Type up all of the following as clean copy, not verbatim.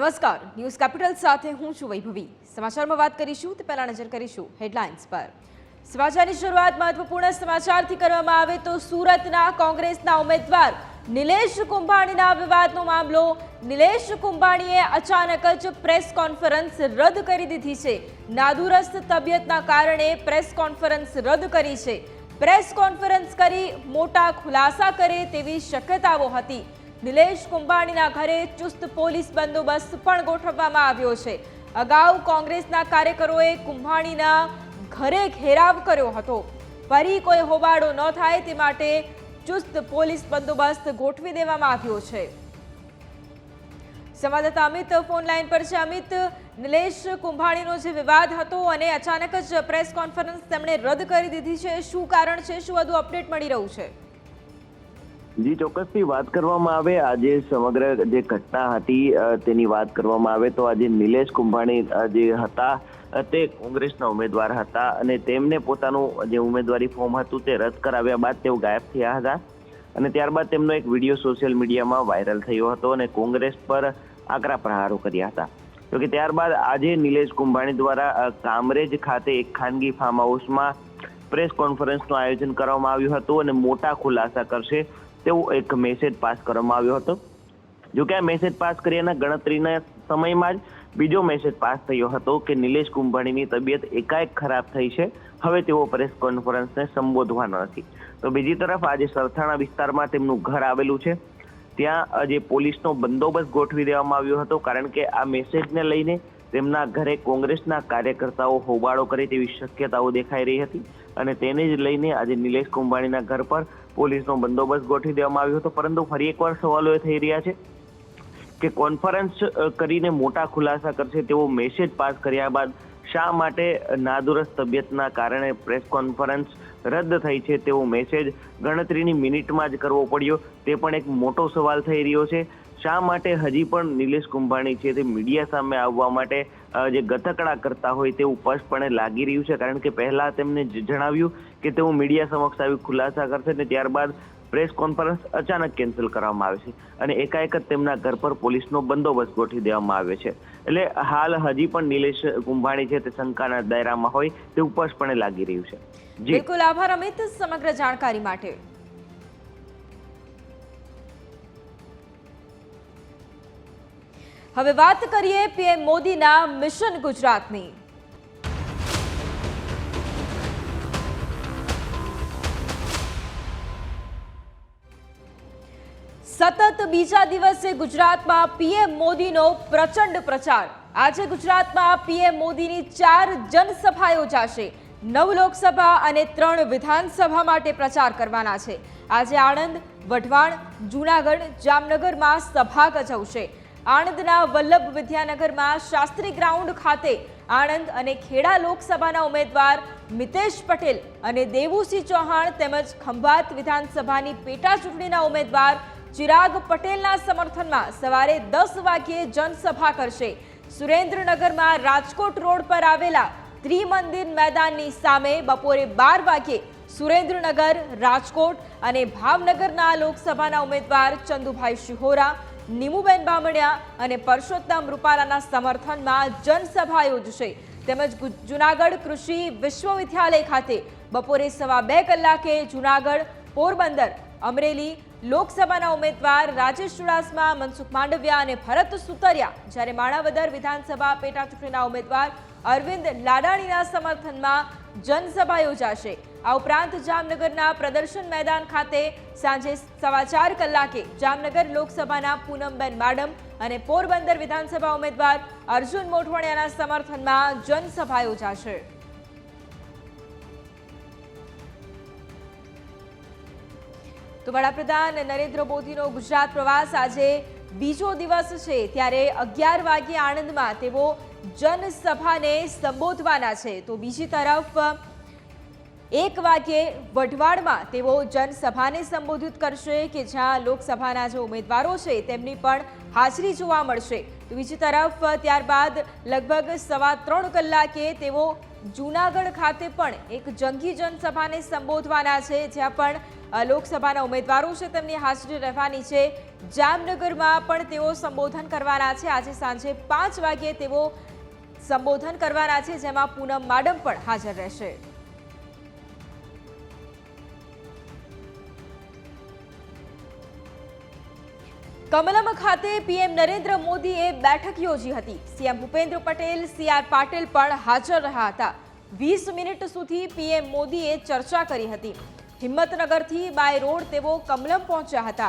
નમસ્કાર, news capital સાથે હું છું વૈભવી। સમાચારમાં વાત કરીશું તે પહેલા નજર કરીશું હેડલાઇન્સ પર। સમાચારની શરૂઆત મહત્વપૂર્ણ સમાચારથી કરવામાં આવે તો સુરતના કોંગ્રેસના ઉમેદવાર નિલેશ કુંભાણીના વિવાદનો મામલો। નિલેશ કુંભાણીએ અચાનક જ પ્રેસ કોન્ફરન્સ રદ કરી દીધી છે। નાદુરસ્ત તબિયતના કારણે પ્રેસ કોન્ફરન્સ રદ કરી છે। પ્રેસ કોન્ફરન્સ કરી મોટા ખુલાસા કરે તેવી શક્યતાઓ હતી। નિલેશ કુંભાણીના ઘરે ચુસ્ત પોલીસ બંદોબસ્ત પણ ગોઠવવામાં આવ્યો છે। અગાઉ કોંગ્રેસના કાર્યકરોએ કુંભાણીના ઘરે ઘેરાવ કર્યો હતો। ફરી કોઈ હોબાળો ન થાય તે માટે ચુસ્ત પોલીસ બંદોબસ્ત ગોઠવી દેવામાં આવ્યો છે। સંવાદદાતા અમિત ફોન લાઈન પર છે। અમિત, નિલેશ કુંભાણીનો જે વિવાદ હતો અને અચાનક જ પ્રેસ કોન્ફરન્સ તેમણે રદ કરી દીધી છે, શું કારણ છે, શું વધુ અપડેટ મળી રહ્યું છે? જી, ચોક્કસથી વાત કરવામાં આવે આજે સમગ્ર જે ઘટના હતી તેની વાત કરવામાં આવે તો આજે નિલેશ કુંભાણી જે હતા તે કોંગ્રેસના ઉમેદવાર હતા અને તેમને પોતાનું જે ઉમેદવારી ફોર્મ હતું તે રદ કરાવ્યા બાદ તેઓ ગાયબ થયા હતા અને ત્યારબાદ તેમનો એક વિડીયો સોશિયલ મીડિયામાં વાયરલ થયો હતો અને કોંગ્રેસ પર આકરા પ્રહારો કર્યા હતા। તો કે ત્યારબાદ આજે નિલેશ કુંભાણી દ્વારા કામરેજ ખાતે એક ખાનગી ફાર્મ હાઉસમાં પ્રેસ કોન્ફરન્સનું આયોજન કરવામાં આવ્યું હતું અને મોટા ખુલાસા કરશે તેવો એક મેસેજ પાસ કરવામાં આવ્યો હતો। જો કે આ મેસેજ પાસ કર્યાના ગણતરીના સમયમાં જ બીજો મેસેજ પાસ થયો હતો કે નિલેશ કુંભાણીની તબિયત એકાએક ખરાબ થઈ છે, હવે તેઓ પ્રેસ કોન્ફરન્સને સંબોધવાના નથી। તો બીજી તરફ આજે સરથાણા વિસ્તારમાં તેમનું ઘર આવેલું છે, ત્યાં જે પોલીસનો બંદોબસ્ત ગોઠવી દેવામાં આવ્યો હતો કારણ કે આ મેસેજને લઈને તેમના ઘરે કોંગ્રેસના કાર્યકર્તાઓ હોબાળો કરે તેવી શક્યતાઓ દેખાઈ રહી હતી અને તેને જ લઈને આજે નિલેશ કુંભાણીના ઘર પર પોલીસનો બંદોબસ્ત ગોઠવી દેવામાં આવ્યો હતો। પરંતુ ફરી એકવાર સવાલો એ થઈ રહ્યા છે કે કોન્ફરન્સ કરીને મોટા ખુલાસા કરશે તેવો મેસેજ પાસ કર્યા બાદ શા માટે નાદુરસ્ત તબિયતના કારણે પ્રેસ કોન્ફરન્સ રદ થઈ છે તેવો મેસેજ ગણતરીની મિનિટમાં જ કરવો પડ્યો, તે પણ એક મોટો સવાલ થઈ રહ્યો છે। શા માટે હજી પણ નિલેશ કુંભાણી છે તે મીડિયા સામે આવવા માટે જે ગતકડા કરતા હોય તેવું સ્પષ્ટપણે લાગી રહ્યું છે કારણ કે પહેલા તેમને જણાવ્યું કે તેઓ મીડિયા સમક્ષ આવી ખુલાસા કરશે ને ત્યારબાદ પ્રેસ કોન્ફરન્સ અચાનક કેન્સલ કરવામાં આવે છે અને એકાએક જ તેમના ઘર પર પોલીસનો બંદોબસ્ત ગોઠવી દેવામાં આવે છે। એટલે હાલ હજી પણ નિલેશ કુંભાણી છે તે શંકાના દાયરામાં હોય તેવું સ્પષ્ટપણે લાગી રહ્યું છે। બિલકુલ, આભાર અમિત સમગ્ર જાણકારી માટે। હવે વાત કરીએ પીએમ મોદીના મિશન ગુજરાતની। સતત બીજા દિવસે ગુજરાતમાં પીએમ મોદીનો પ્રચંડ પ્રચાર। આજે ગુજરાતમાં પીએમ મોદીની 4 જનસભા યોજાશે। 9 લોકસભા અને 3 વિધાનસભા માટે પ્રચાર કરવાના છે। આજે આણંદ, વઢવાણ, જૂનાગઢ, જામનગરમાં સભા ગજવશે। આણંદના વલ્લભ વિદ્યાનગરમાં શાસ્ત્રી ગ્રાઉન્ડ ખાતે આણંદ અને ખેડા લોકસભાના ઉમેદવાર મિતેશ પટેલ અને દેવુસિંહ ચૌહાણ તેમજ ખંભાત વિધાનસભાની પેટા ચૂંટણીના ઉમેદવાર ચિરાગ પટેલના સમર્થનમાં સવારે 10 વાગ્યે જનસભા કરશે। સુરેન્દ્રનગરમાં રાજકોટ રોડ પર આવેલા ત્રિમંદિર મેદાનની સામે બપોરે 12 વાગ્યે સુરેન્દ્રનગર, રાજકોટ અને ભાવનગરના લોકસભાના ઉમેદવાર ચંદુભાઈ શિહોરા, નીમુબેન બામણિયા અને પરસોત્તમ રૂપાલાના સમર્થનમાં જનસભા યોજશે। તેમજ જૂનાગઢ કૃષિ વિશ્વવિદ્યાલય ખાતે બપોરે 2:15 કલાકે જૂનાગઢ, પોરબંદર, અમરેલી લોકસભાના ઉમેદવાર રાજેશ ચુડાસમા, મનસુખ માંડવિયા અને ભરત સુતરિયા, જ્યારે માણાવદર વિધાનસભા પેટા ચૂંટણીના ઉમેદવાર અરવિંદ લાડાણીના સમર્થનમાં જનસભા યોજાશે। આ ઉપરાંત જામનગરના પ્રદર્શન મેદાન ખાતે સાંજે 4:15 કલાકે જામનગર લોકસભાના પૂનમબેન માડમ અને પોરબંદર વિધાનસભા ઉમેદવાર અર્જુન મોઢવાણિયાના સમર્થનમાં જનસભા યોજાશે। તો વડાપ્રધાન નરેન્દ્ર મોદીનો ગુજરાત પ્રવાસ આજે બીજો દિવસ છે, ત્યારે 11 વાગ્યે આણંદમાં તેઓ જનસભાને સંબોધવાના છે। તો બીજી તરફ 1 વાગ્યે વઢવાણમાં તેઓ જનસભાને સંબોધિત કરશે કે જ્યાં લોકસભાના જે ઉમેદવારો છે તેમની પણ હાજરી જોવા મળશે. તો બીજી તરફ ત્યારબાદ લગભગ 3.25 કલાકે તેઓ જૂનાગઢ ખાતે પણ એક જંગી જનસભાને સંબોધવાના છે, જ્યાં પણ લોકસભાના ઉમેદવારો છે તેમની હાજરી રહેવાની છે. જામનગરમાં પણ તેઓ સંબોધન કરવાના છે. આજે સાંજે 5 વાગ્યે તેઓ સંબોધન કરવાના છે, જેમાં પૂનમ માડમ પણ હાજર રહેશે. કમલમ ખાતે પીએમ નરેન્દ્ર મોદીએ બેઠક યોજી હતી. સીએમ ભૂપેન્દ્ર પટેલ, CR પાટીલ પણ હાજર રહ્યા હતા. 20 મિનિટ સુધી પીએમ મોદીએ ચર્ચા કરી હતી. હિંમતનગરથી બાય રોડ તેઓ કમલમ પહોંચ્યા હતા.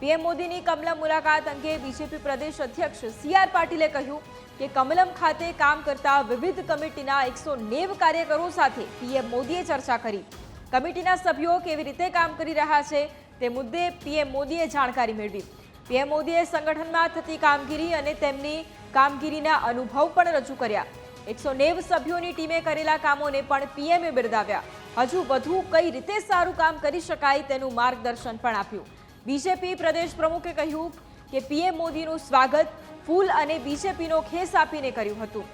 પીએમ મોદીની કમલમ મુલાકાત અંગે બીજેપી પ્રદેશ અધ્યક્ષ CR પાટીલે કહ્યું કે કમલમ ખાતે કામ કરતા વિવિધ કમિટીના 190 કાર્યકરો સાથે પીએમ મોદીએ ચર્ચા કરી. કમિટીના સભ્યો કેવી રીતે કામ કરી રહ્યા છે તે મુદ્દે પીએમ મોદીએ જાણકારી મેળવી. પીએમ મોદીએ સંગઠનમાં થતી કામગીરી અને તેમની કામગીરીના અનુભવ પણ રજૂ કર્યા. 190 સભ્યોની ટીમે કરેલા કામોને પણ પીએમએ બિરદાવ્યા. હજુ વધુ કઈ રીતે સારું કામ કરી શકાય તેનું માર્ગદર્શન પણ આપ્યું. બીજેપી પ્રદેશ પ્રમુખે કહ્યું કે પીએમ મોદીનું સ્વાગત ફૂલ અને બીજેપીનો ખેસ આપીને કર્યું હતું.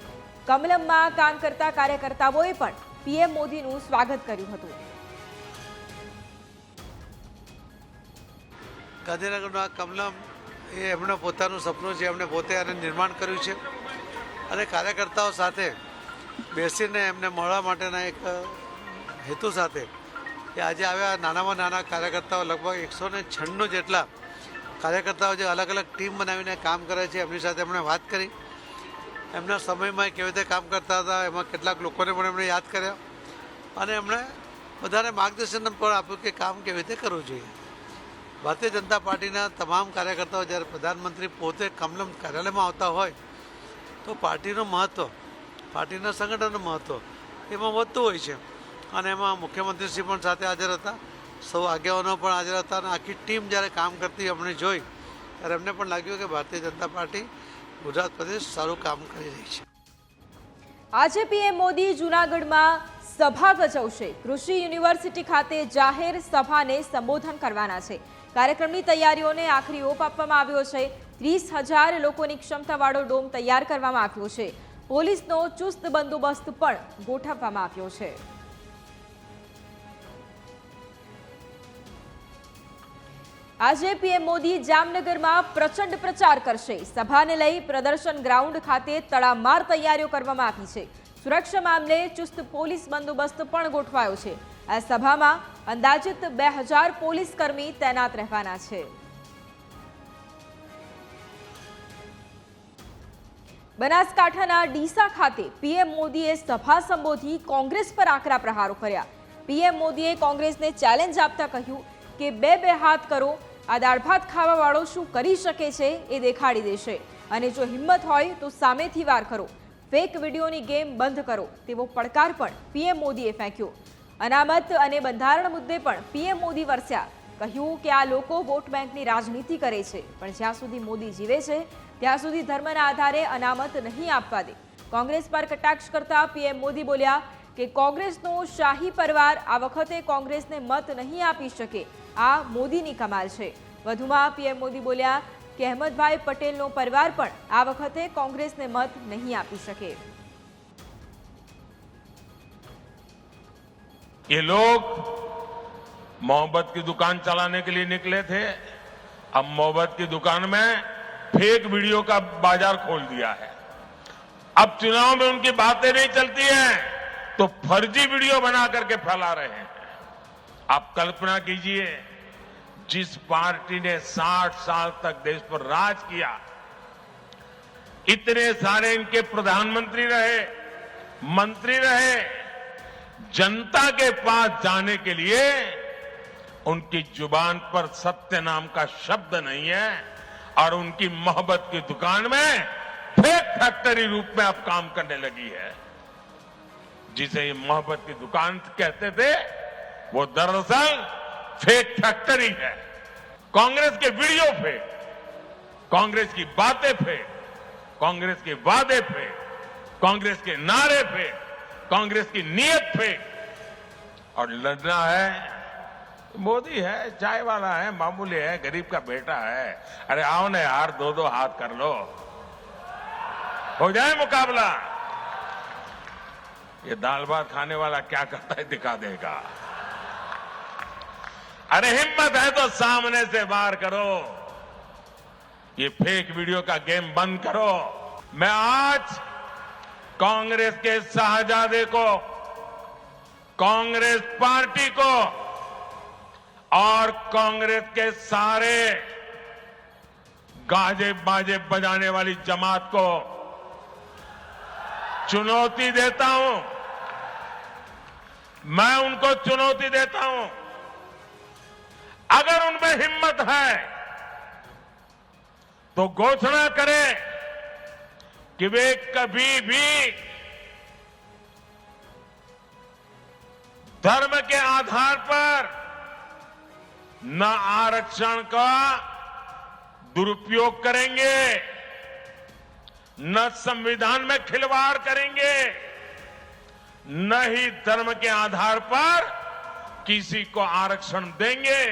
કમલમમાં કામ કરતા કાર્યકર્તાઓએ પણ પીએમ મોદીનું સ્વાગત કર્યું હતું. ગાંધીનગરનું આ કમલમ એ એમણે પોતાનું સપનું છે, એમણે પોતે આને નિર્માણ કર્યું છે અને કાર્યકર્તાઓ સાથે બેસીને એમને મળવા માટેના એક હેતુ સાથે એ આજે આવ્યા. નાનામાં નાના કાર્યકર્તાઓ લગભગ 196 જેટલા કાર્યકર્તાઓ જે અલગ અલગ ટીમ બનાવીને કામ કરે છે એમની સાથે એમણે વાત કરી. એમના સમયમાં કેવી રીતે કામ કરતા હતા એમાં કેટલાક લોકોને પણ એમણે યાદ કર્યા અને એમણે બધાને માર્ગદર્શન પણ આપ્યું કે કામ કેવી રીતે કરવું જોઈએ. ભારતીય જનતા પાર્ટીના તમામ કાર્યકર્તાઓ જ્યારે પ્રધાનમંત્રી પોતે કમલમ કાર્યાલયમાં આવતા હોય તો પાર્ટીનું મહત્ત્વ, પાર્ટીના સંગઠનનું મહત્ત્વ એમાં વધતું હોય છે અને એમાં મુખ્યમંત્રીશ્રી પણ સાથે હાજર હતા, સૌ આગેવાનો પણ હાજર હતા અને આખી ટીમ જ્યારે કામ કરતી અમને જોઈ ત્યારે એમને પણ લાગ્યું કે ભારતીય જનતા પાર્ટી ગુજરાત પ્રદેશ સારું કામ કરી રહી છે. આજે પીએમ મોદી જૂનાગઢમાં સભા ગજવશે. કૃષિ યુનિવર્સિટી ખાતે જાહેર સભાને સંબોધન કરવાના છે. કાર્યક્રમની તૈયારીઓને આખરી ઓપ આપવામાં આવ્યો છે. 30,000 લોકોની ક્ષમતાવાળો ડોમ તૈયાર કરવામાં આવ્યો છે. પોલીસનો ચુસ્ત બંદોબસ્ત પણ ગોઠવવામાં આવ્યો છે. આજે પીએમ મોદી જામનગરમાં પ્રચંડ પ્રચાર કરશે. સભાને લઈ પ્રદર્શન ગ્રાઉન્ડ ખાતે તડામાર તૈયારીઓ કરવામાં આવી છે. સુરક્ષા મામલે ચુસ્ત પોલીસ બંદોબસ્ત પણ ગોઠવાયો છે. આ સભામાં અંદાજિત 2000 પોલીસ કર્મી તૈનાત રહેવાના છે. બનાસકાંઠાના ડીસા ખાતે પીએમ મોદીએ સભા સંબોધી કોંગ્રેસ પર આકરા પ્રહારો કર્યા. પીએમ મોદીએ કોંગ્રેસને ચેલેન્જ આપતા કહ્યું કે બે હાથ કરો, આ દાળ ભાત ખાવાવાળો શું કરી શકે છે એ દેખાડી દેશે અને જો હિંમત હોય તો સામેથી વાર કરો. ફેક વિડીયોની ગેમ બંધ કરો તેવો પડકાર પણ પીએમ મોદીએ ફેંક્યો. અનામત અને બંધારણ મુદ્દે પણ પીએમ મોદી વરસ્યા. કહ્યું કે આ લોકો વોટ બેંકની રાજનીતિ કરે છે, પણ જ્યાં સુધી મોદી જીવે છે ત્યાં સુધી ધર્મના આધારે અનામત નહીં આપવા દે. કોંગ્રેસ પર કટાક્ષ કરતા પીએમ મોદી બોલ્યા કે કોંગ્રેસનો શાહી પરિવાર આ વખતે કોંગ્રેસને મત નહીં આપી શકે. આ મોદીની કમાલ છે. વધુમાં પીએમ મોદી બોલ્યા કે અહેમદભાઈ પટેલનો પરિવાર પણ આ વખતે કોંગ્રેસને મત નહીં આપી શકે. ये लोग मोहब्बत की दुकान चलाने के लिए निकले थे, अब मोहब्बत की दुकान में फेक वीडियो का बाजार खोल दिया है. अब चुनाव में उनकी बातें नहीं चलती हैं तो फर्जी वीडियो बना करके फैला रहे हैं. आप कल्पना कीजिए, जिस पार्टी ने 60 साल तक देश पर राज किया, इतने सारे इनके प्रधानमंत्री रहे, मंत्री रहे, जनता के पास जाने के लिए उनकी जुबान पर सत्य नाम का शब्द नहीं है और उनकी मोहब्बत की दुकान में फेक फैक्ट्री रूप में अब काम करने लगी है. जिसे ये मोहब्बत की दुकान कहते थे वो दरअसल फेक फैक्ट्री है. कांग्रेस के वीडियो फेक, कांग्रेस की बातें फेक, कांग्रेस के वादे फेक, कांग्रेस के नारे फेक, कांग्रेस की नीयत फेक. और लड़ना है, मोदी है, चाय वाला है, मामूली है, गरीब का बेटा है। अरे आओ ना यार, दो दो हाथ कर लो, हो जाए मुकाबला। ये दाल भात खाने वाला क्या करता है दिखा देगा। अरे हिम्मत है तो सामने से वार करो, ये फेक वीडियो का गेम बंद करो। मैं आज कांग्रेस के शाहजादे को, कांग्रेस पार्टी को और कांग्रेस के सारे गाजे बाजे बजाने वाली जमात को चुनौती देता हूं। मैं उनको चुनौती देता हूं, अगर उनमें हिम्मत है तो घोषणा करें कि वे कभी भी धर्म के आधार पर न आरक्षण का दुरुपयोग करेंगे, न संविधान में खिलवाड़ करेंगे, न ही धर्म के आधार पर किसी को आरक्षण देंगे।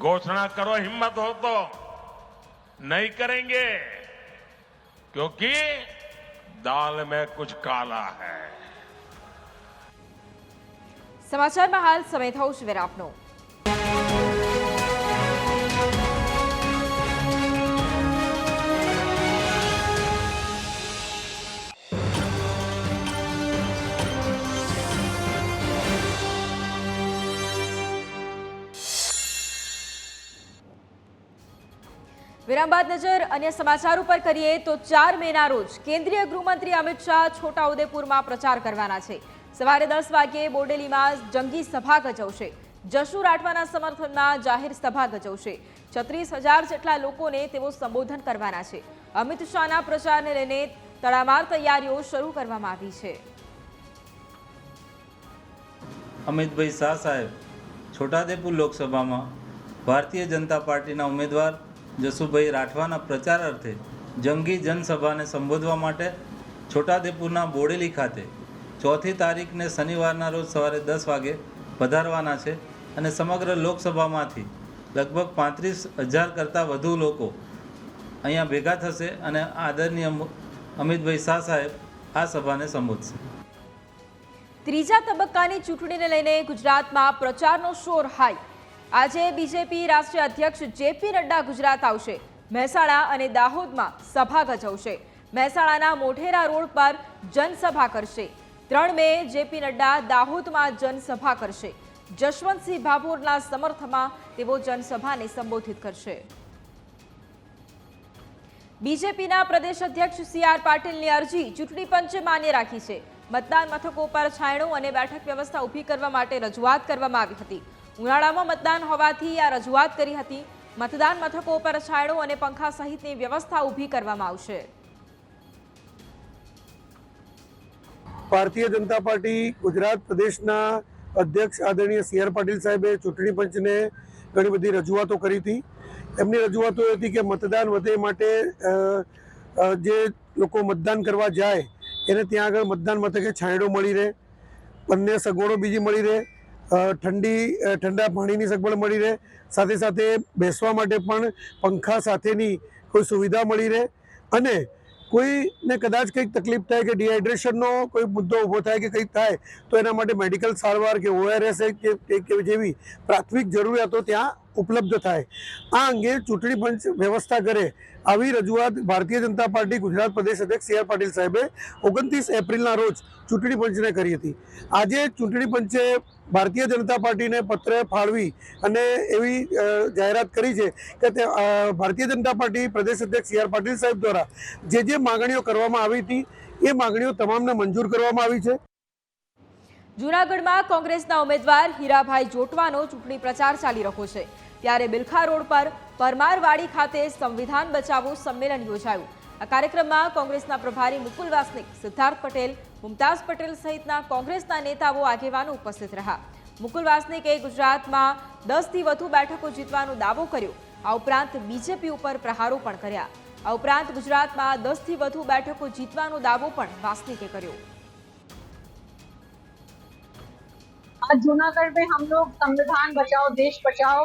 घोषणा करो, हिम्मत हो तो। नहीं करेंगे क्योंकि दाल में कुछ काला है। સમાચારમાં હાલ સમય થયો છે વિરામનો। વિરામ બાદ નજર અન્ય સમાચાર ઉપર કરીએ તો 4 મેના રોજ કેન્દ્રીય ગૃહમંત્રી અમિત શાહ છોટાઉદેપુરમાં પ્રચાર કરવાના છે। સવારે 10 વાગ્યે બોડેલીમાં જંગી સભા ગજવશે। જશુ રાઠવાના સમર્થનમાં જાહેર સભા ગજવશે। 36,000 જેટલા લોકોને તેઓ સંબોધન કરવાના છે। અમિત શાહના પ્રચારને લઈને તડામાર તૈયારીઓ શરૂ કરવામાં આવી છે। અમિતભાઈ શાહ સાહેબ છોટાઉદેપુર લોકસભામાં ભારતીય જનતા પાર્ટીના ઉમેદવાર જશુભાઈ રાઠવાના પ્રચાર અર્થે જંગી જનસભાને સંબોધવા માટે છોટાઉદેપુરના બોડેલી ખાતે 4મી તારીખને શનિવારના રોજ સવારે 10 વાગે પધારવાના છે અને સમગ્ર લોકસભામાંથી લગભગ 35,000 કરતાં વધુ લોકો અહીંયા ભેગા થશે અને આદરણીય અમિતભાઈ શાહ સાહેબ આ સભાને સંબોધશે। ત્રીજા તબક્કાની ચૂંટણીને લઈને ગુજરાતમાં પ્રચારનો શોર હાઈ। આજે બીજેપી રાષ્ટ્રીય અધ્યક્ષ જેપી નડ્ડા ગુજરાત આવશે। મહેસાણા અને દાહોદમાં સભા ગજવશે। મહેસાણાના મોઢેરા રોડ પર જનસભા કરશે। 3 મે જેપી નડ્ડા દાહોદમાં જનસભા કરશે। જશવંતસિંહ ભાભોરના સમર્થનમાં તેઓ જનસભાને સંબોધિત કરશે। બીજેપીના પ્રદેશ અધ્યક્ષ સી.આર. પાટીલની અરજી ચૂંટણી પંચે માન્ય રાખી છે। મતદાન મથકો પર છાંયડો અને બેઠક વ્યવસ્થા ઊભી કરવા માટે રજૂઆત કરવામાં આવી હતી। ઉનાળામાં મતદાન હોવાથી આ રજૂઆત કરી હતી। મતદાન મથકો પર છાંયડો અને પંખા સહિતની વ્યવસ્થા ઊભી કરવામાં આવશે। ભારતીય જનતા પાર્ટી ગુજરાત પ્રદેશના અધ્યક્ષ આદરણીય સી.આર. પાટીલ સાહેબે ચૂંટણી પંચને ઘણી બધી રજૂઆતો કરી હતી। એમની રજૂઆતો એ હતી કે મતદાન વધે માટે જે લોકો મતદાન કરવા જાય એને ત્યાં આગળ મતદાન મથકે છાંયડો મળી રહે, અન્ય સગવડો બીજી મળી રહે, ઠંડા પાણીની સગવડ મળી રહે, સાથે સાથે બેસવા માટે પણ પંખા સાથેની કોઈ સુવિધા મળી રહે અને કોઈને કદાચ કંઈક તકલીફ થાય કે ડિહાઇડ્રેશનનો કોઈ મુદ્દો ઊભો થાય કે કંઈક થાય તો એના માટે મેડિકલ સારવાર કે ORS કે જેવી પ્રાથમિક જરૂરિયાતો ત્યાં ઉપલબ્ધ થાય। આ અંગે ચૂંટણી પંચ વ્યવસ્થા કરે આવી રજૂઆત ભારતીય જનતા પાર્ટી ગુજરાત પ્રદેશ અધ્યક્ષ સી.આર. પાટીલ સાહેબે 29 એપ્રિલના રોજ ચૂંટણી પંચને કરી હતી। આજે ચૂંટણી પંચે ભારતીય જનતા પાર્ટીને પત્ર ફાળવી અને એવી જાહેરાત કરી છે કે ભારતીય જનતા પાર્ટી પ્રદેશ અધ્યક્ષ સી.આર. પાટીલ સાહેબ દ્વારા જે માગણીઓ કરવામાં આવી હતી એ માગણીઓ તમામને મંજૂર કરવામાં આવી છે। જૂનાગઢમાં કોંગ્રેસના ઉમેદવાર હીરાભાઈ જોટવાનો ચૂંટણી પ્રચાર ચાલી રહ્યો છે। ત્યારે બિલખા રોડ પર પરમારવાડી ખાતે સંવિધાન બચાવો સંમેલન યોજાયું। આ કાર્યક્રમમાં કોંગ્રેસના પ્રભારી મુકુલ વાસનિક, સિદ્ધાર્થ પટેલ, મુમતાઝ પટેલ સહિતના કોંગ્રેસના નેતાઓ આગેવાનો ઉપસ્થિત રહ્યા। મુકુલ વાસનિકે ગુજરાતમાં 10થી વધુ બેઠકો જીતવાનો દાવો કર્યો। આ ઉપરાંત બીજેપી ઉપર પ્રહારો પણ કર્યા। આ ઉપરાંત ગુજરાતમાં 10થી વધુ બેઠકો જીતવાનો દાવો પણ વાસનિકે કર્યો। आज जूनागढ़ में हम लोग संविधान बचाओ देश बचाओ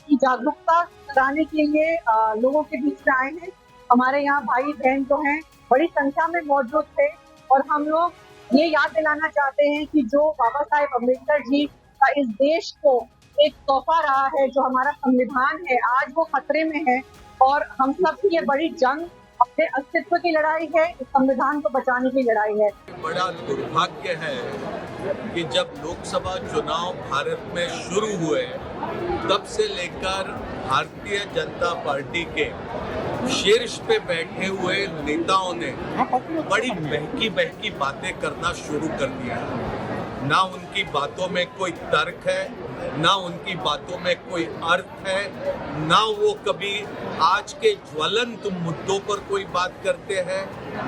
की जागरूकता कराने के लिए लोगों के बीच में आए हैं। हमारे यहाँ भाई बहन जो हैं बड़ी संख्या में मौजूद थे और हम लोग ये याद दिलाना चाहते हैं कि जो बाबा साहेब अम्बेडकर जी का इस देश को एक तोहफा रहा है, जो हमारा संविधान है, आज वो खतरे में है और हम सब की ये बड़ी जंग अपने अस्तित्व की लड़ाई है, इस संविधान को बचाने की लड़ाई है। बड़ा दुर्भाग्य है कि जब लोकसभा चुनाव भारत में शुरू हुए तब से लेकर भारतीय जनता पार्टी के शीर्ष पे बैठे हुए नेताओं ने बड़ी बहकी बातें करना शुरू कर दिया है। ना उनकी बातों में कोई तर्क है, ना उनकी बातों में कोई अर्थ है, ना वो कभी आज के ज्वलंत मुद्दों पर कोई बात करते हैं,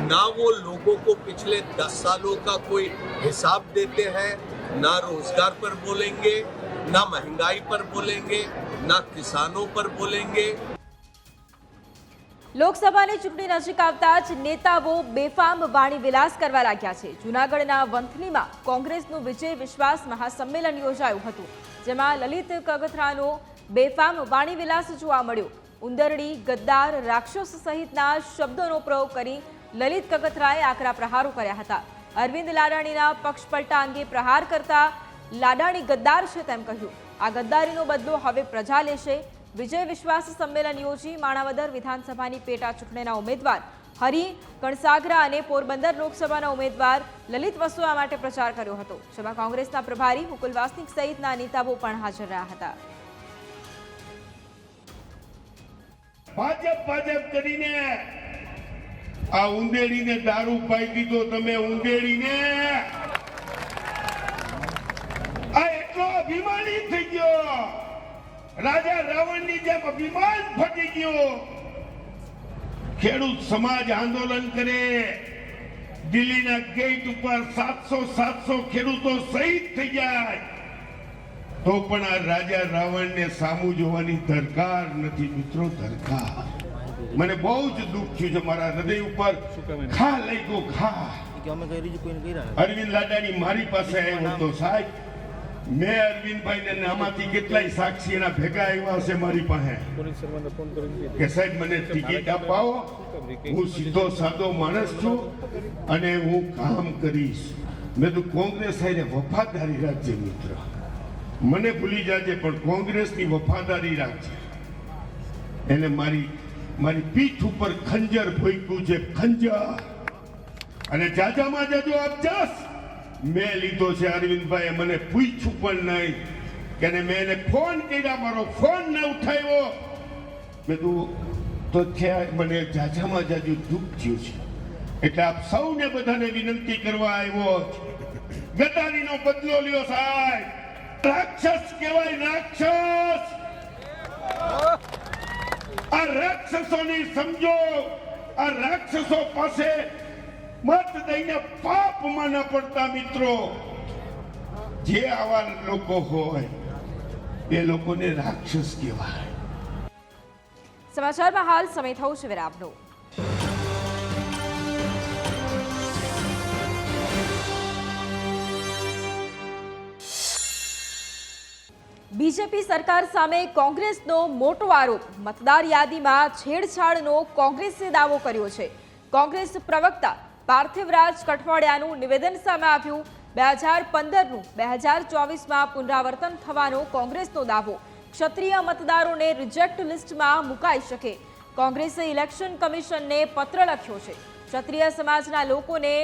ना वो लोगों को पिछले 10 सालों का कोई हिसाब देते हैं, ना रोजगार पर बोलेंगे, ना महंगाई पर बोलेंगे, ना किसानों पर बोलेंगे। લોકસભાની ચૂંટણી નજીક આવતા જ નેતાઓ બેફામ વાણી વિલાસ કરવા લાગ્યા છે। જૂનાગઢના વંથલીમાં કોંગ્રેસનું વિજય વિશ્વાસ મહાસંમેલન યોજાયું હતું, જેમાં લલિત કગથરાનો બેફામ વાણી વિલાસ જોવા મળ્યો। ઉંદરડી, ગદ્દાર, રાક્ષસ સહિતના શબ્દોનો પ્રયોગ કરી લલિત કગથરાએ આકરા પ્રહારો કર્યા હતા। અરવિંદ લાડાણીના પક્ષપલટા અંગે પ્રહાર કરતા લાડાણી ગદ્દાર છે તેમ કહ્યું। આ ગદ્દારીનો બદલો હવે પ્રજા લેશે। વિજય વિશ્વાસ સંમેલન યોજી માણાવદર વિધાનસભાની પેટા ચૂંટણીના ઉમેદવાર હરિ કણસાગરા અને પોરબંદર લોકસભાના ઉમેદવાર લલિત વસોયા માટે પ્રચાર કર્યો હતો, જેમાં કોંગ્રેસના પ્રભારી મુકુલ વાસનિક સહિતના નેતાઓ પણ હાજર રહ્યા હતા। ભાજપ કરીને આ ઉંદેડીને દારૂ પાઈ દીધો તમે। ઉંદેડીને આ એટલો અભિમાની થઈ ગયો, રાજા રાવણની જેમ અભિમાન ફટી ગયો। ખેડૂત સમાજ આંદોલન કરે, દિલ્હીના ગેટ ઉપર 700 ખેડૂતો શહીદ થઈ જાય, તો પણ આ રાજા રાવણને સામું જોવાની દરકાર નથી મિત્રો, દરકાર। મને બહુ જ દુઃખ થયું છે, મારા હૃદય ઉપર ઘા લઈ ગયો, ઘા। અરવિંદ લાડાણી મારી પાસે આવ્યો તો સાહેબ, મેં અરવિંદભાઈ ને આમાંથી કેટલાય સાક્ષી એના ભેગા આવ્યા છે મારી પાસે કે સાહેબ મને ટિકિટ અપાવો, હું સીધો સાદો માણસ છું અને હું કામ કરીશ। મેં તો કોંગ્રેસ સાથે વફાદારી રાખજે મિત્ર, મને ભૂલી જાજે પણ કોંગ્રેસની વફાદારી રાખજે। એને મારી પીઠ ઉપર ખંજર ભોંક્યું છે, ખંજર, અને જાજામાં જાજો આપજાસ મેં લીધો છે। અરવિંદભાઈએ મને પૂછ્યું પણ નહીં કે મેં એને ફોન કર્યા, મારો ફોન ન ઉઠાવ્યો। મેં તો મને જાજામાં જાજુ દુઃખ થયું છે, એટલે આપ સૌને બધાને વિનંતી કરવા આવ્યો, ગદ્દારીનો બદલો લ્યો સાહેબ। રાક્ષસ કહેવાય, રાક્ષસ। આ રાક્ષસોની સમજો, આ રાક્ષસો પાસે મત દઈને પાપમાં ન પડતા મિત્રો। જે આવા લોકો હોય એ લોકોને રાક્ષસ કહેવાય। સમાચારમાં હાલ સમય થયો છે વિરામનો। બીજેપી સરકાર સામે કોંગ્રેસનો મોટો આરોપ, મતદાર યાદીમાં છેડછાડનો કોંગ્રેસે દાવો કર્યો છે। કોંગ્રેસ પ્રવક્તા પાર્થિવરાજ કઠવાડિયાનું નિવેદન સામે આવ્યું। 2015નું 2024માં પુનરાવર્તન થવાનો કોંગ્રેસનો દાવો, ક્ષત્રિય મતદારોને રિજેક્ટ લિસ્ટમાં મુકાઈ શકે। કોંગ્રેસે ઇલેક્શન કમિશનને પત્ર લખ્યો છે, ક્ષત્રિય સમાજના લોકોને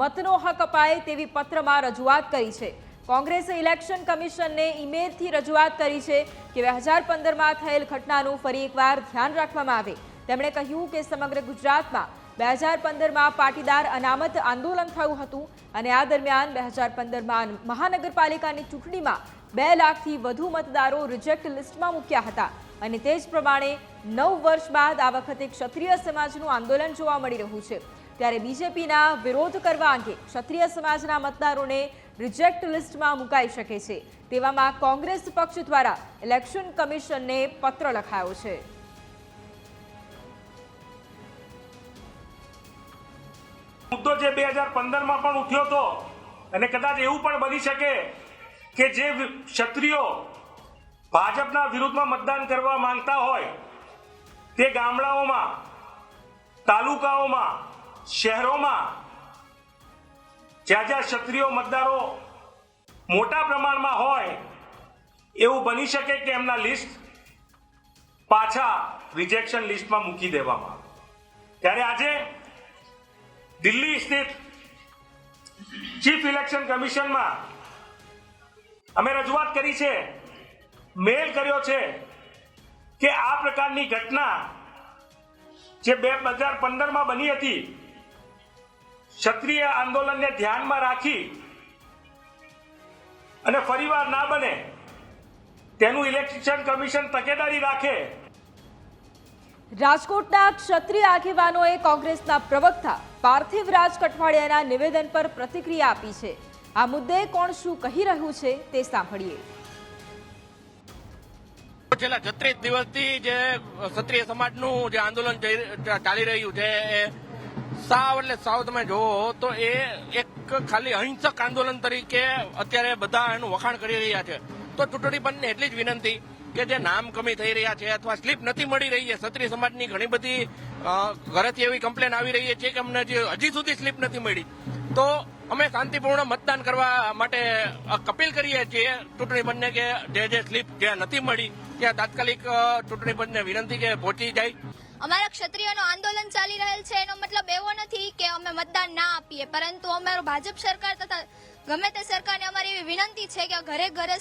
મતનો હક અપાય તેવી પત્રમાં રજૂઆત કરી છે। કોંગ્રેસે ઇલેક્શન કમિશનને ઈમેલથી રજૂઆત કરી છે કે 2015માં થયેલ ઘટનાનું ફરી એકવાર ધ્યાન રાખવામાં આવે। તેમણે કહ્યું કે સમગ્ર ગુજરાતમાં 2015માં પાટીદાર અનામત આંદોલન થયું હતું અને આ દરમિયાન 2015માં મહાનગરપાલિકાની ચૂંટણીમાં 2 લાખથી વધુ મતદારો રિજેક્ટ લિસ્ટમાં મૂક્યા હતા અને તે જ પ્રમાણે 9 વર્ષ બાદ આ વખતે ક્ષત્રિય સમાજનું આંદોલન જોવા મળી રહ્યું છે। ત્યારે બીજેપીના વિરોધ કરવા અંગે ક્ષત્રિય સમાજના મતદારોને રિજેક્ટ લિસ્ટમાં મુકાઈ શકે છે, તેવામાં કોંગ્રેસ પક્ષ દ્વારા ઇલેક્શન કમિશનને પત્ર લખાયો છે। મુદ્દો જે 2015માં પણ ઉઠ્યો હતો અને કદાચ એવું પણ બની શકે કે જે ક્ષત્રિયો ભાજપના વિરુદ્ધમાં મતદાન કરવા માંગતા હોય તે ગામડાઓમાં, તાલુકાઓમાં, શહેરોમાં જ્યાં જ્યાં ક્ષત્રિયો મતદારો મોટા પ્રમાણમાં હોય એવું બની શકે કે એમના લિસ્ટ પાછા રિજેક્શન લિસ્ટમાં મૂકી દેવામાં. ત્યારે આજે દિલ્હી સ્થિત ચીફ ઇલેક્શન કમિશનમાં અમે રજૂઆત કરી છે, મેલ કર્યો છે કે આ પ્રકારની ઘટના જે 2015માં બની હતી, ક્ષત્રિય આંદોલનને ધ્યાનમાં રાખી અને ફરીવાર ના બને તેનું ઇલેક્શન કમિશન તકેદારી રાખે. રાજકોટના ક્ષત્રિય આગેવાનોએ કોંગ્રેસના પ્રવક્તા પાર્થિવ રાજ કઠવાડિયાના નિવેદન પર પ્રતિક્રિયા આપી છે. આ મુદ્દે કોણ શું કહી રહ્યું છે તે સાંભળીએ. છેલ્લા 36 દિવસથી જે ક્ષત્રિય સમાજનું જે આંદોલન ચાલી રહ્યું છે એ સાવ તમે જોવો તો એ એક ખાલી અહિંસક આંદોલન તરીકે અત્યારે બધા એનું વખાણ કરી રહ્યા છે. તો ચૂંટણી પંચને એટલી જ વિનંતી કે જે નામ કમી થઈ રહ્યા છે અથવા સ્લીપ નથી મળી રહી છે, ક્ષત્રિય સમાજની ઘણી બધી ઘરેથી એવી કમ્પ્લેન આવી રહી છે કે અમને હજી સુધી સ્લીપ નથી મળી, તો અમે શાંતિપૂર્ણ મતદાન કરવા માટે અપીલ કરીએ છીએ ચૂંટણી પંચને કે જે સ્લીપ જ્યાં નથી મળી ત્યાં તાત્કાલિક ચૂંટણી પંચને વિનંતી કે પહોંચી જાય. અમારા ક્ષત્રિયોનું આંદોલન ચાલી રહેલ છે એનો મતલબ એવો નથી કે અમે મતદાન ના આપીએ, પરંતુ અમારું ભાજપ સરકાર તથા ગમે તે સરકારને અમારી એવી વિનંતી છે કે ઘરે ઘરે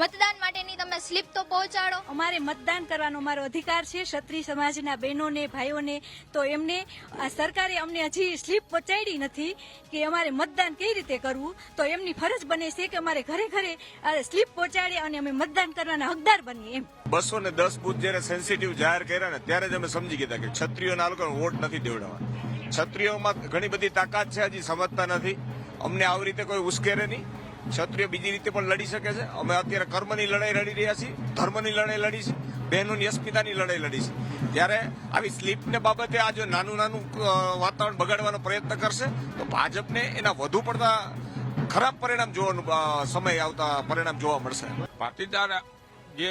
મતદાન માટેની તમે સ્લીપ તો પહોંચાડો. અમારે મતદાન કરવાનો અમારો અધિકાર છે ક્ષત્રિય સમાજના બહેનોને, ભાઈઓને, તો એમને સરકારે અમને હજી સ્લીપ પહોંચાડી નથી કે અમારે મતદાન કઈ રીતે કરવું, તો એમની ફરજ બને છે કે અમારે ઘરે ઘરે સ્લીપ પહોંચાડીએ અને અમે મતદાન કરવાના હકદાર બનીએ. એમ 210 બૂથ જયારે સેન્સિટિવ જાહેર કર્યા ને ત્યારે જ અમે સમજી ગયા કે ક્ષત્રિયોના આ લોકોને વોટ નથી દેવડાવવા. ક્ષત્રિયોમાં ઘણી બધી તાકાત છે, હજી સમજતા નથી. અમને આવી રીતે કોઈ ઉશ્કેરે નહીં. ક્ષત્રિય બીજી રીતે પણ લડી શકે છે. અમે અત્યારે કર્મની લડાઈ લડી રહ્યા છીએ, ધર્મની લડાઈ લડી છે, બહેનોની અસ્મિતાની લડાઈ લડી છે. ત્યારે આવી સ્લીપને બાબતે આ જો નાનું વાતાવરણ બગાડવાનો પ્રયત્ન કરશે તો ભાજપને એના વધુ પડતા ખરાબ પરિણામ જોવાનું સમય આવતા પરિણામ જોવા મળશે. પાટીદાર જે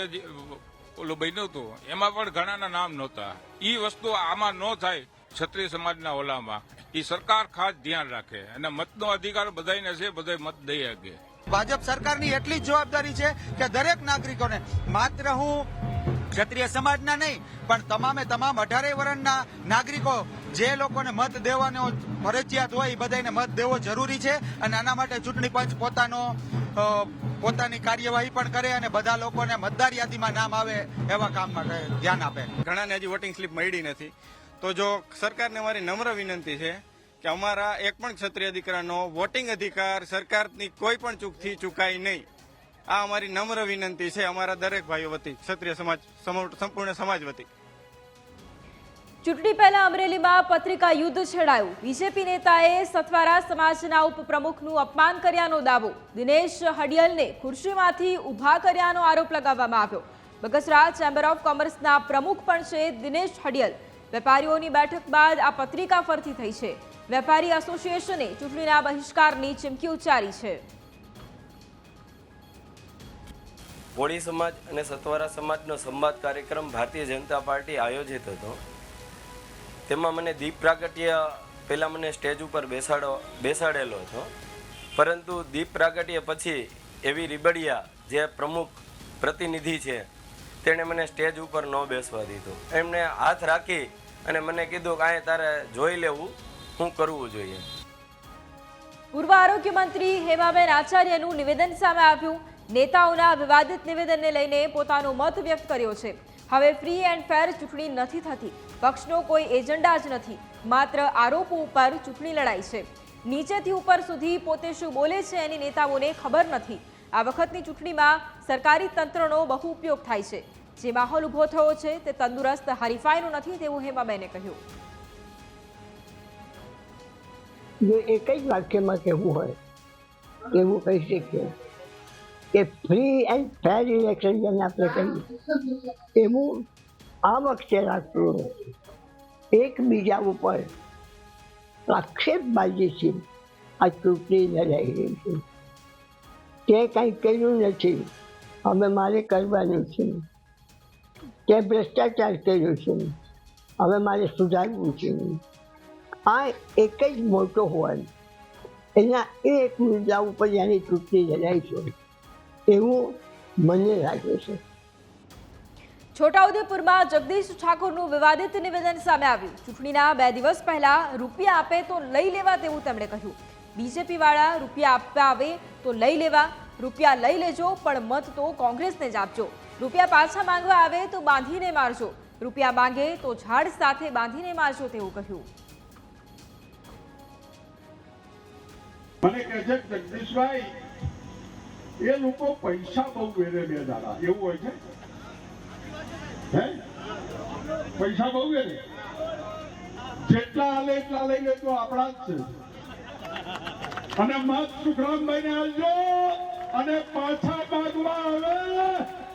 ઓલું બન્યું હતું એમાં પણ ઘણાના નામ નહોતા. એ વસ્તુ આમાં ન થાય. ક્ષત્રિય સમાજના ઓલામાં એ સરકાર ખાસ ધ્યાન રાખે અને મતનો અધિકાર બધાને છે, બધા મત દઈ શકે. ભાજપ સરકારની એટલી જ જવાબદારી છે કે દરેક નાગરિકોને, માત્ર હું ક્ષત્રિય સમાજના નહીં પણ તમામ 18 વર્ષના નાગરિકો જે લોકોને મત દેવાનો ફરજિયાત હોય એ બધાને મત દેવો જરૂરી છે. અને આના માટે ચૂંટણી પંચ પોતાની કાર્યવાહી પણ કરે અને બધા લોકોને મતદાર યાદીમાં નામ આવે એવા કામ માટે ધ્યાન આપે. ઘણાને હજી વોટિંગ સ્લીપ મળી નથી, તો જો સરકારને મારી નમ્ર વિનંતી છે કે અમારા એક પણ ક્ષત્રિય દીકરાનો વોટિંગ અધિકાર સરકારની કોઈ પણ ચૂકથી ચૂકાય નહીં. આ અમારી નમ્ર વિનંતી છે અમારા દરેક ભાઈઓ વતી, ક્ષત્રિય સમાજ સંપૂર્ણ સમાજ વતી. ચૂંટણી પહેલા અમરેલીમાં પત્રિકા યુદ્ધ છેડાયું. બીજેપી નેતાએ સથવારા સમાજના ઉપપ્રમુખનું અપમાન કર્યાનો દાવો. દિનેશ હડિયલને ખુરશીમાંથી ઊભા કર્યાનો આરોપ લગાવવામાં આવ્યો. બગસરા ચેમ્બર ઓફ કોમર્સના પ્રમુખ પણ છે દિનેશ હડિયલ. વેપારીઓની બેઠક બાદ આ પત્રિકા ફરતી થઈ છે. વેપારી એસોસિએશને ચૂંટણીના બહિષ્કારની ચીમકી ઉચ્ચારી છે. કોળી સમાજ અને સતવારા સમાજનો સંવાદ કાર્યક્રમ ભારતીય જનતા પાર્ટી આયોજિત હતો. તેમાં મને દીપ પ્રાગટ્ય પહેલાં મને સ્ટેજ ઉપર બેસાડેલો હતો, પરંતુ દીપ પ્રાગટ્ય પછી એવી રીબડિયા જે પ્રમુખ પ્રતિનિધિ છે તેણે મને સ્ટેજ ઉપર ન બેસવા દીધું. એમણે હાથ રાખી અને મને કીધું કે આ તારે જોઈ લેવું, શું કરવું જોઈએ. પૂર્વ આરોગ્ય મંત્રી હેમાબેન આચાર્યનું નિવેદન સામે આવ્યું. નેતાઓના વિવાદિત નિવેદનને લઈને પોતાનો મત વ્યક્ત કર્યો છે. હવે ફ્રી એન્ડ ફેર ચૂંટણી નથી થતી. પક્ષનો કોઈ એજન્ડા જ નથી, માત્ર આરોપો ઉપર ચૂંટણી લડાઈ છે. નીચેથી ઉપર સુધી પોતે શું બોલે છે એની નેતાઓને ખબર નથી. આ વખતની ચૂંટણીમાં સરકારી તંત્રનો બહુ ઉપયોગ થાય છે. જે માહોલ ઊભો થયો છે તે તંદુરસ્ત હરીફાઈનું નથી તેવું હેમાબેને કહ્યું. જો એક જ વાક્યમાં કહેવું હોય એવું કહી શકીએ કે ફ્રી એન્ડ ફેર ઇલેક્શન જેને આપણે કહીએ એવું આ વખતે લાગતું નથી. એકબીજા ઉપર આક્ષેપબાજીથી આ ચૂંટણી લડાઈ રહી છે. તે કંઈ કર્યું નથી, હવે મારે કરવાનું છે. તે ભ્રષ્ટાચાર કર્યો છે, હવે મારે સુધારવું છે. આ એક જ મોટો હોય એના એક મુદ્દા ઉપર એની ચૂંટણી લડાઈ છે એવું મને લાગે છે. છોટાઉદેપુરમાં જગદીશ ઠાકોરનું વિવાદિત નિવેદન સામે આવ્યું. ચૂંટણીના 2 દિવસ પહેલા રૂપિયા આપે તો લઈ લેવા તેવું તેમણે કહ્યું. બીજેપી વાળા રૂપિયા આપવા આવે તો લઈ લેવા, રૂપિયા લઈ લેજો પણ મત તો કોંગ્રેસને જ આપજો. રૂપિયા પાછા માંગવા આવે તો બાંધીને મારજો, રૂપિયા માંગે તો ઝાડ સાથે બાંધીને મારજો તેવું કહ્યું. મને કહે છે જગદીશભાઈ, એ લોકો પૈસા બહુ વેરે બે દાડા એવું હોય છે. હે પૈસા બહુ વેરે, જેટલા હાલે એટલા લઈ લે તો આપણા જ છે. અને મત સુખરામભાઈ ને આવજો અને પાછા માંગવા આવે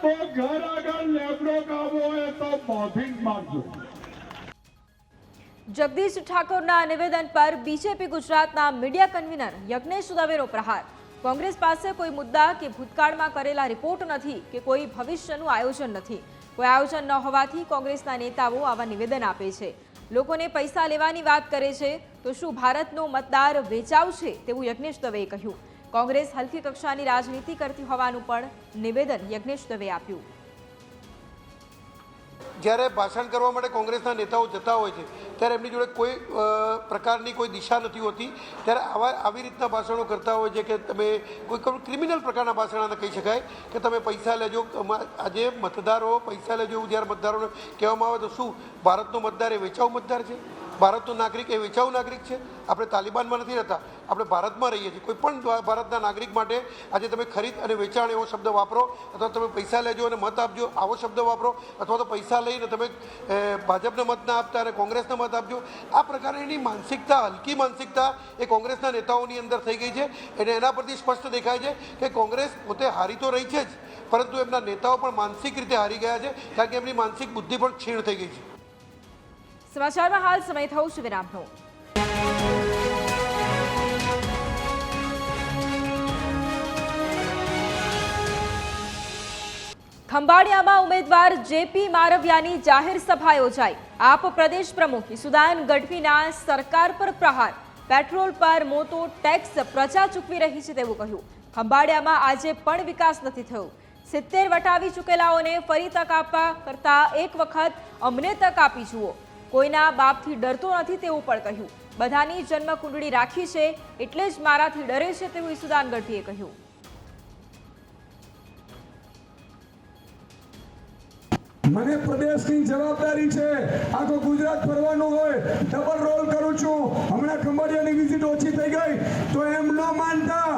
તો ઘર આગળ લેબડો ગાવો હોય તો બોધિંગ મારજો. જગદીશ ઠાકોરના નિવેદન પર બીજેપી ગુજરાતના મીડિયા કન્વીનર યજ્ઞેશ દવેનો પ્રહાર. કોંગ્રેસ પાસે કોઈ મુદ્દા કે ભૂતકાળમાં કરેલા રિપોર્ટ નથી કે કોઈ ભવિષ્યનું આયોજન નથી. કોઈ આયોજન ન હોવાથી કોંગ્રેસના નેતાઓ આવા નિવેદન આપે છે. લોકોને પૈસા લેવાની વાત કરે છે તો શું ભારતનો મતદાર વેચાવ છે તેવું યજ્ઞેશ દવેએ કહ્યું. કોંગ્રેસ હલકી કક્ષાની રાજનીતિ કરતી હોવાનું પણ નિવેદન યજ્ઞેશ દવેએ આપ્યું. જ્યારે ભાષણ કરવા માટે કોંગ્રેસના નેતાઓ જતા હોય છે ત્યારે એમની જોડે કોઈ પ્રકારની કોઈ દિશા નથી હોતી. ત્યારે આવી રીતના ભાષણો કરતા હોય છે કે તમે કોઈ ક્રિમિનલ પ્રકારના ભાષણ કહી શકાય કે તમે પૈસા લેજો. આજે મતદારો પૈસા લેજો એવું જ્યારે મતદારોને કહેવામાં આવે તો શું ભારતનો મતદાર એ વેચાઉ મતદાર છે? ભારતનો નાગરિક એ વેચાઉ નાગરિક છે? આપણે તાલિબાનમાં નથી રહેતા, આપણે ભારતમાં રહીએ છીએ. કોઈ પણ ભારતના નાગરિક માટે આજે તમે ખરીદ અને વેચાણ એવો શબ્દ વાપરો, અથવા તમે પૈસા લેજો અને મત આપજો આવો શબ્દ વાપરો, અથવા તો પૈસા લઈને તમે ભાજપને મત ના આપતા અને કોંગ્રેસને મત આપજો, આ પ્રકારની માનસિકતા, હલકી માનસિકતા એ કોંગ્રેસના નેતાઓની અંદર થઈ ગઈ છે. અને એના પરથી સ્પષ્ટ દેખાય છે કે કોંગ્રેસ પોતે હારી તો રહી છે જ, પરંતુ એમના નેતાઓ પણ માનસિક રીતે હારી ગયા છે, કારણ કે એમની માનસિક બુદ્ધિ પણ ક્ષીણ થઈ ગઈ છે. સમાચારમાં હાલ સમય થયો છે વિરામનો. ખંભાળિયામાં ઉમેદવાર જેપી મારવિયાની જાહેર સભા યોજાઈ. આપ પ્રદેશ પ્રમુખ ઈસુદાન ગઢવીના સરકાર પર પ્રહાર. પેટ્રોલ પર મોટો ટેક્સ પ્રજા ચૂકવી રહી છે તેવું કહ્યું. ખંભાળિયામાં આજે પણ વિકાસ નથી થયો. 70 વટાવી ચૂકેલાઓને ફરી તક આપવા કરતા એક વખત અમને તક આપી જુઓ. કોઈના બાપથી ડરતો નથી તેવું પણ કહ્યું. બધાની જન્મ કુંડળી રાખી છે એટલે જ મારાથી ડરે છે તેવું ઈસુદાન ગઢવીએ કહ્યું. મને પ્રદેશની જવાબદારી છે. આખો ગુજરાત ફરવાનું હોય, ડબલ રોલ કરું છું. હમણાં ખંભાળિયાની વિઝિટ ઓછી થઈ ગઈ તો એમ ન માનતા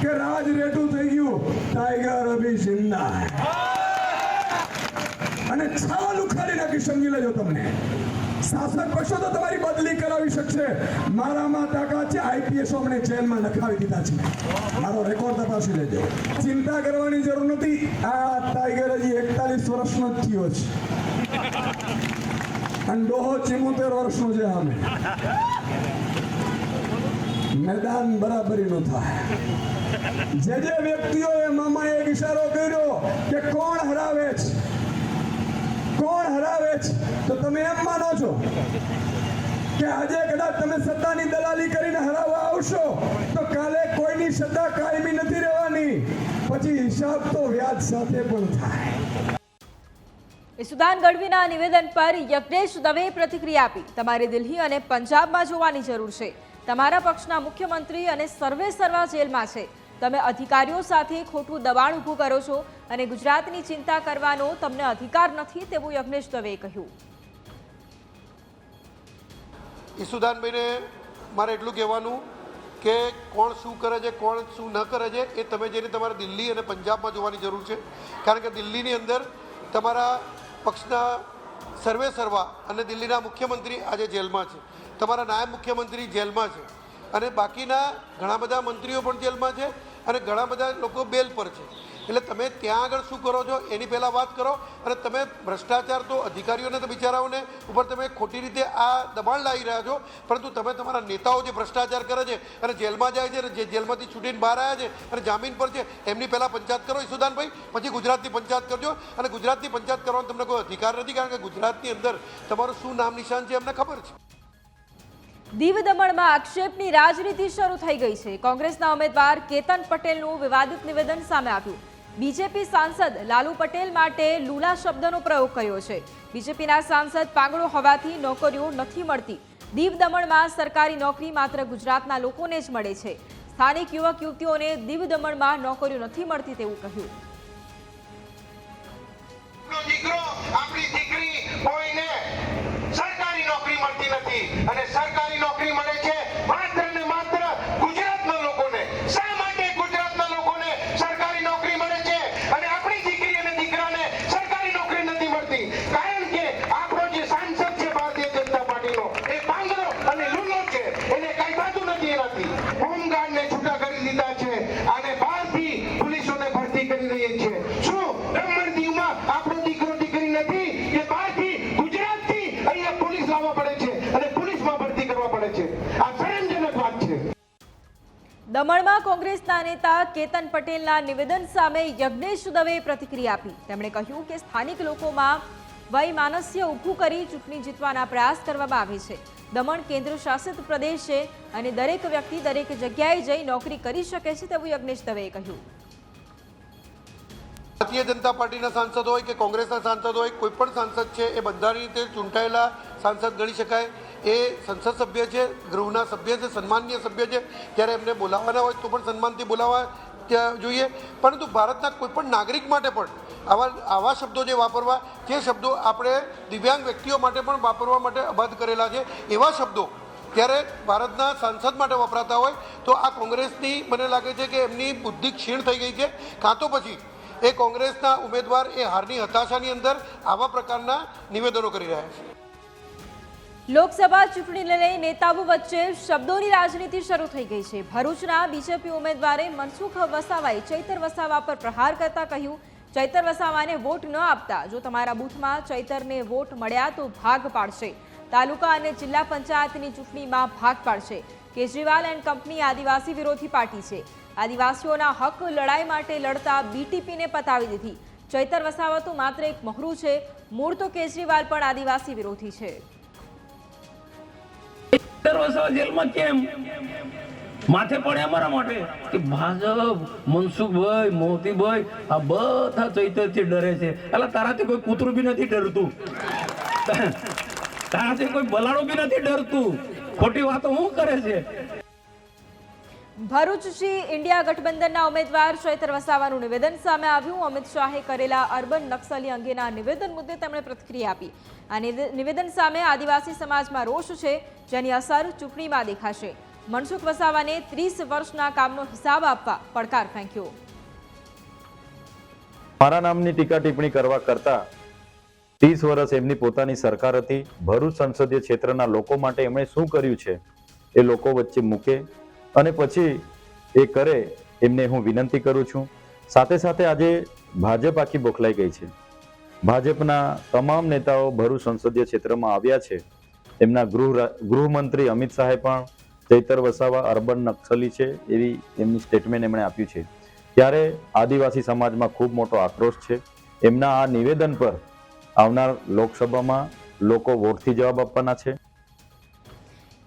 કે રાજ રેટું થઈ ગયું. ટાઈગર અભી જિંદા અને છાલ ઉખાડી નાખી, સમજી લેજો. તમને શાસક પક્ષો તો તમારી બદલી કરાવી શકશે. મારામાં તાકાત છે. આઈપીએસો મને જેલમાં નખાવી દીધા છે. મારો રેકોર્ડ તપાસી લેજો. ચિંતા કરવાની જરૂર નથી. આ ટાઈગર હજી 41 વર્ષનો જ થયો છે અને ડોહો 74 વર્ષનો છે. અમે મેદાન બરાબરી નો થાય. જે વ્યક્તિઓએ મામાએ એક ઇશારો કર્યો કે કોણ હરાવે છે, કોણ હરાવે છે, તો તમે એમ માનો છો કે આજે કદાચ તમે સત્તાની દલાલી કરીને હરાવવા આવશો તો કાલે કોઈની સત્તા કાયમી નથી રહેવાની. પછી હિસાબ તો વ્યાજ સાથે પણ થાય. ઈસુદાન ગઢવીના નિવેદન પર યજ્ઞેશ દવેએ પ્રતિક્રિયા આપી. તમારે દિલ્હી અને પંજાબમાં જોવાની જરૂર છે. તમારા પક્ષના મુખ્યમંત્રી અને સર્વે સર્વા જેલમાં છે. તમે અધિકારીઓ સાથે ખોટું દબાણ ઊભું કરો છો અને ગુજરાતની ચિંતા કરવાનો તમને અધિકાર નથી તેવું યજ્ઞેશ દવેએ કહ્યું. ઈસુદાનભાઈને મારે એટલું કહેવાનું કે કોણ શું કરે છે, કોણ શું ન કરે છે એ તમે જઈને તમારે દિલ્હી અને પંજાબમાં જોવાની જરૂર છે. કારણ કે દિલ્હીની અંદર તમારા પક્ષના સર્વે સર્વા અને દિલ્હીના મુખ્યમંત્રી આજે જેલમાં છે. તમારા નાયબ મુખ્યમંત્રી જેલમાં છે અને બાકીના ઘણા બધા મંત્રીઓ પણ જેલમાં છે અને ઘણા બધા લોકો બેલ પર છે. એટલે તમે ત્યાં આગળ શું કરો છો એની પહેલાં વાત કરો. અને તમે ભ્રષ્ટાચાર તો અધિકારીઓને તો બિચારાઓને ઉપર તમે ખોટી રીતે આ દબાણ લાવી રહ્યા છો, પરંતુ તમે તમારા નેતાઓ જે ભ્રષ્ટાચાર કરે છે અને જેલમાં જાય છે અને જે જેલમાંથી છૂટીને બહાર આવ્યા છે અને જામીન પર છે એમની પહેલાં પંચાયત કરો ઈસુદાનભાઈ, પછી ગુજરાતની પંચાયત કરજો. અને ગુજરાતની પંચાયત કરવાનો તમને કોઈ અધિકાર નથી, કારણ કે ગુજરાતની અંદર તમારું શું નામ નિશાન છે એમને ખબર છે. દીવ દમણમાં આક્ષેપની રાજનીતિ શરૂ થઈ ગઈ છે. કોંગ્રેસના ઉમેદવાર કેતન પટેલનું વિવાદિત નિવેદન સામે આવ્યું. બીજેપી સાંસદ લાલુ પટેલ માટે લૂલા શબ્દનો પ્રયોગ કર્યો છે. બીજેપીના સાંસદ પાંગડો હોવાથી નોકરીઓ નથી મળતી. દીવ દમણમાં સરકારી નોકરી માત્ર ગુજરાતના લોકોને જ મળે છે. સ્થાનિક યુવક યુવતીઓને દીવ દમણમાં નોકરીઓ નથી મળતી તેવું કહ્યું. સરકારી નોકરી મળતી નથી અને સરકારી નોકરી મળે છે માત્ર ને માત્ર ગુજરાતના લોકોને. શા માટે ગુજરાતના લોકોને સરકારી નોકરી મળે છે અને આપણી દીકરી અને દીકરાને સરકારી નોકરી નથી મળતી? કારણ કે આપણો જે સાંસદ છે ભારતીય જનતા પાર્ટીનો એ પાંગરો અને લુલો છે, એને કઈ બાજુ નથી એનાથી. હોમગાર્ડને છૂટા કરી દીધા છે અને બહારથી પોલીસોને ભરતી કરી રહી છે. શું દમણ દીવમાં આપણો દીકરો દીકરી નથી કે બહારથી ગુજરાતથી અહીંયા પોલીસ લાવવા પડે છે અને પોલીસમાં ભરતી કરવા પડે છે? આ શરમજનક વાત છે. દમણમાં કોંગ્રેસના નેતા કેતન પટેલના નિવેદન સામે યજ્ઞેશ દવેએ પ્રતિક્રિયા આપી. તેમણે કહ્યું કે સ્થાનિક લોકોમાં વૈમાનસ્ય ઊભું કરી ચૂંટણી જીતવાના પ્રયાસ કરવામાં આવે છે. દમણ કેન્દ્ર શાસિત પ્રદેશ છે અને દરેક વ્યક્તિ દરેક જગ્યાએ જઈ નોકરી કરી શકે છે તેવું યજ્ઞેશ દવેએ કહ્યું. ભારતીય જનતા પાર્ટીના સાંસદ હોય કે કોંગ્રેસના સાંસદ હોય, કોઈ પણ સાંસદ છે એ બંધારણીય રીતે ચૂંટાયેલા સાંસદ ગણી શકાય. એ સંસદ સભ્ય છે, ગૃહના સભ્ય છે, સન્માનીય સભ્ય છે. ત્યારે એમને બોલાવવાના હોય તો પણ સન્માનથી બોલાવવા જોઈએ. પરંતુ ભારતના કોઈ પણ નાગરિક માટે પણ આવા શબ્દો જે વાપરવા, જે શબ્દો આપણે દિવ્યાંગ વ્યક્તિઓ માટે પણ વાપરવા માટે અબાધ કરેલા છે, એવા શબ્દો ત્યારે ભારતના સાંસદ માટે વપરાતા હોય તો આ કોંગ્રેસની મને લાગે છે કે એમની બુદ્ધિ ક્ષીણ થઈ ગઈ છે. કાં તો પછી એ કોંગ્રેસના ઉમેદવાર એ હારની હતાશાની અંદર આવા પ્રકારના નિવેદનો કરી રહ્યા છે. લોકસભા ચૂંટણીને લઈ નેતાઓ વચ્ચે શબ્દોની રાજનીતિ શરૂ થઈ ગઈ છે. ભરૂચના બીજેપી ઉમેદવારે મનસુખ વસાવાએ ચૈતર વસાવા પર પ્રહાર કરતા કહ્યું, ચૈતર વસાવાને વોટ ન આપતા જો તમારા બૂથમાં ચૈતરને વોટ મળ્યા તો ભાગ પાડશે. તાલુકા અને જિલ્લા પંચાયતની ચૂંટણીમાં ભાગ પાડશે. કેજરીવાલ એન્ડ કંપની આદિવાસી વિરોધી પાર્ટી છે. આદિવાસીઓના હક લડાઈ માટે લડતા બીટીપીને પતાવી દીધી. ચૈતર વસાવા તો માત્ર એક મહરું છે, મૂળ તો કેજરીવાલ પણ આદિવાસી વિરોધી છે. જેલમાં કેમ માથે પડે અમારા માટે કે ભાજપ, મનસુખભાઈ, મોતીભાઈ આ બધા ચૈતરથી ડરે છે. એટલે તારાથી કોઈ કૂતરું બી નથી ડરતું, તારાથી કોઈ બલાડો બી નથી ડરતું. ખોટી વાતો શું કરે છે? ભરૂચથી ઇન્ડિયા ગઠબંધનના ઉમેદવાર ચૈતર વસાવાનું નિવેદન સામે આવ્યું. અમિત શાહે કરેલા અર્બન નક્સલી અંગેના નિવેદન મુદ્દે તેમણે પ્રતિક્રિયા આપી. આ નિવેદન સામે આદિવાસી સમાજમાં રોષ છે, જેની અસર ચૂંટણીમાં દેખાશે. મનસુખ વસાવાને 30 વર્ષના કામનો હિસાબ આપવા પડકાર ફેંક્યો. મારા નામની ટીકા ટિપ્પણી કરવા કરતા 30 વર્ષ એમની પોતાની સરકાર હતી. ભરૂચ સંસદીય ક્ષેત્રના લોકો માટે એમણે શું કર્યું છે એ લોકો વચ્ચે મૂકે અને પછી એ કરે એમને હું વિનંતી કરું છું. સાથે સાથે આજે ભાજપ આખી બોખલાઈ ગઈ છે. ભાજપના તમામ નેતાઓ ભરૂચ સંસદીય ક્ષેત્રમાં આવ્યા છે. એમના ગૃહમંત્રી અમિત શાહે પણ ચૈતર વસાવા અર્બન નક્સલી છે એવી એમની સ્ટેટમેન્ટ એમણે આપ્યું છે. ત્યારે આદિવાસી સમાજમાં ખૂબ મોટો આક્રોશ છે. એમના આ નિવેદન પર આવનાર લોકસભામાં લોકો વોટથી જવાબ આપવાના છે.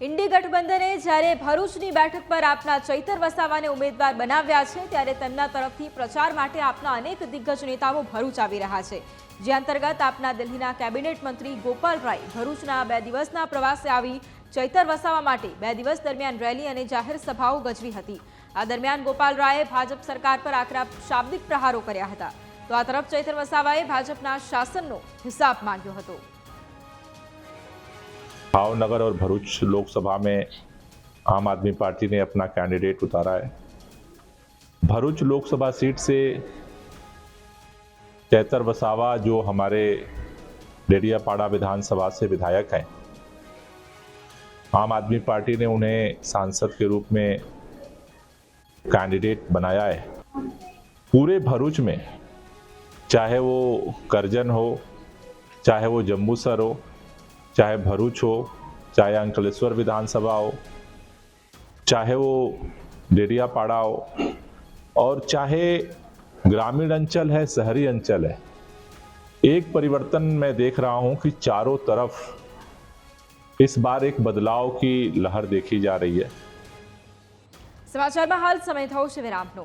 ઇન્ડી ગઠબંધને જ્યારે ભરૂચની બેઠક પર આપના ચૈતર વસાવાને ઉમેદવાર બનાવ્યા છે, ત્યારે તેમના તરફથી પ્રચાર માટે આપના અનેક દિગ્ગજ નેતાઓ ભરૂચ આવી રહ્યા છે. જે અંતર્ગત આપના દિલ્હીના કેબિનેટ મંત્રી ગોપાલ રાય ભરૂચના 2 દિવસના પ્રવાસે આવી ચૈતર વસાવા માટે 2 દિવસ દરમિયાન રેલી અને જાહેર સભાઓ ગજવી હતી. આ દરમિયાન ગોપાલ રાયે ભાજપ સરકાર પર આકરા શાબ્દિક પ્રહારો કર્યા હતા. તો આ તરફ ચૈતર વસાવાએ ભાજપના શાસનનો હિસાબ માંગ્યો હતો. भावनगर और भरूच लोकसभा में आम आदमी पार्टी ने अपना कैंडिडेट उतारा है. भरूच लोकसभा सीट से चैतर वसावा जो हमारे डेडियापाड़ा विधानसभा से विधायक हैं, आम आदमी पार्टी ने उन्हें सांसद के रूप में कैंडिडेट बनाया है. पूरे भरूच में, चाहे वो करजन हो, चाहे वो जम्बूसर हो, चाहे भरूच हो, चाहे अंकलेश्वर विधानसभा हो, चाहे वो डेरियापाड़ा हो, और चाहे ग्रामीण अंचल है, शहरी अंचल है, एक परिवर्तन मैं देख रहा हूं कि चारों तरफ इस बार एक बदलाव की लहर देखी जा रही है। સમાચારમાં હાલ સમય થયો છે વિરામનો।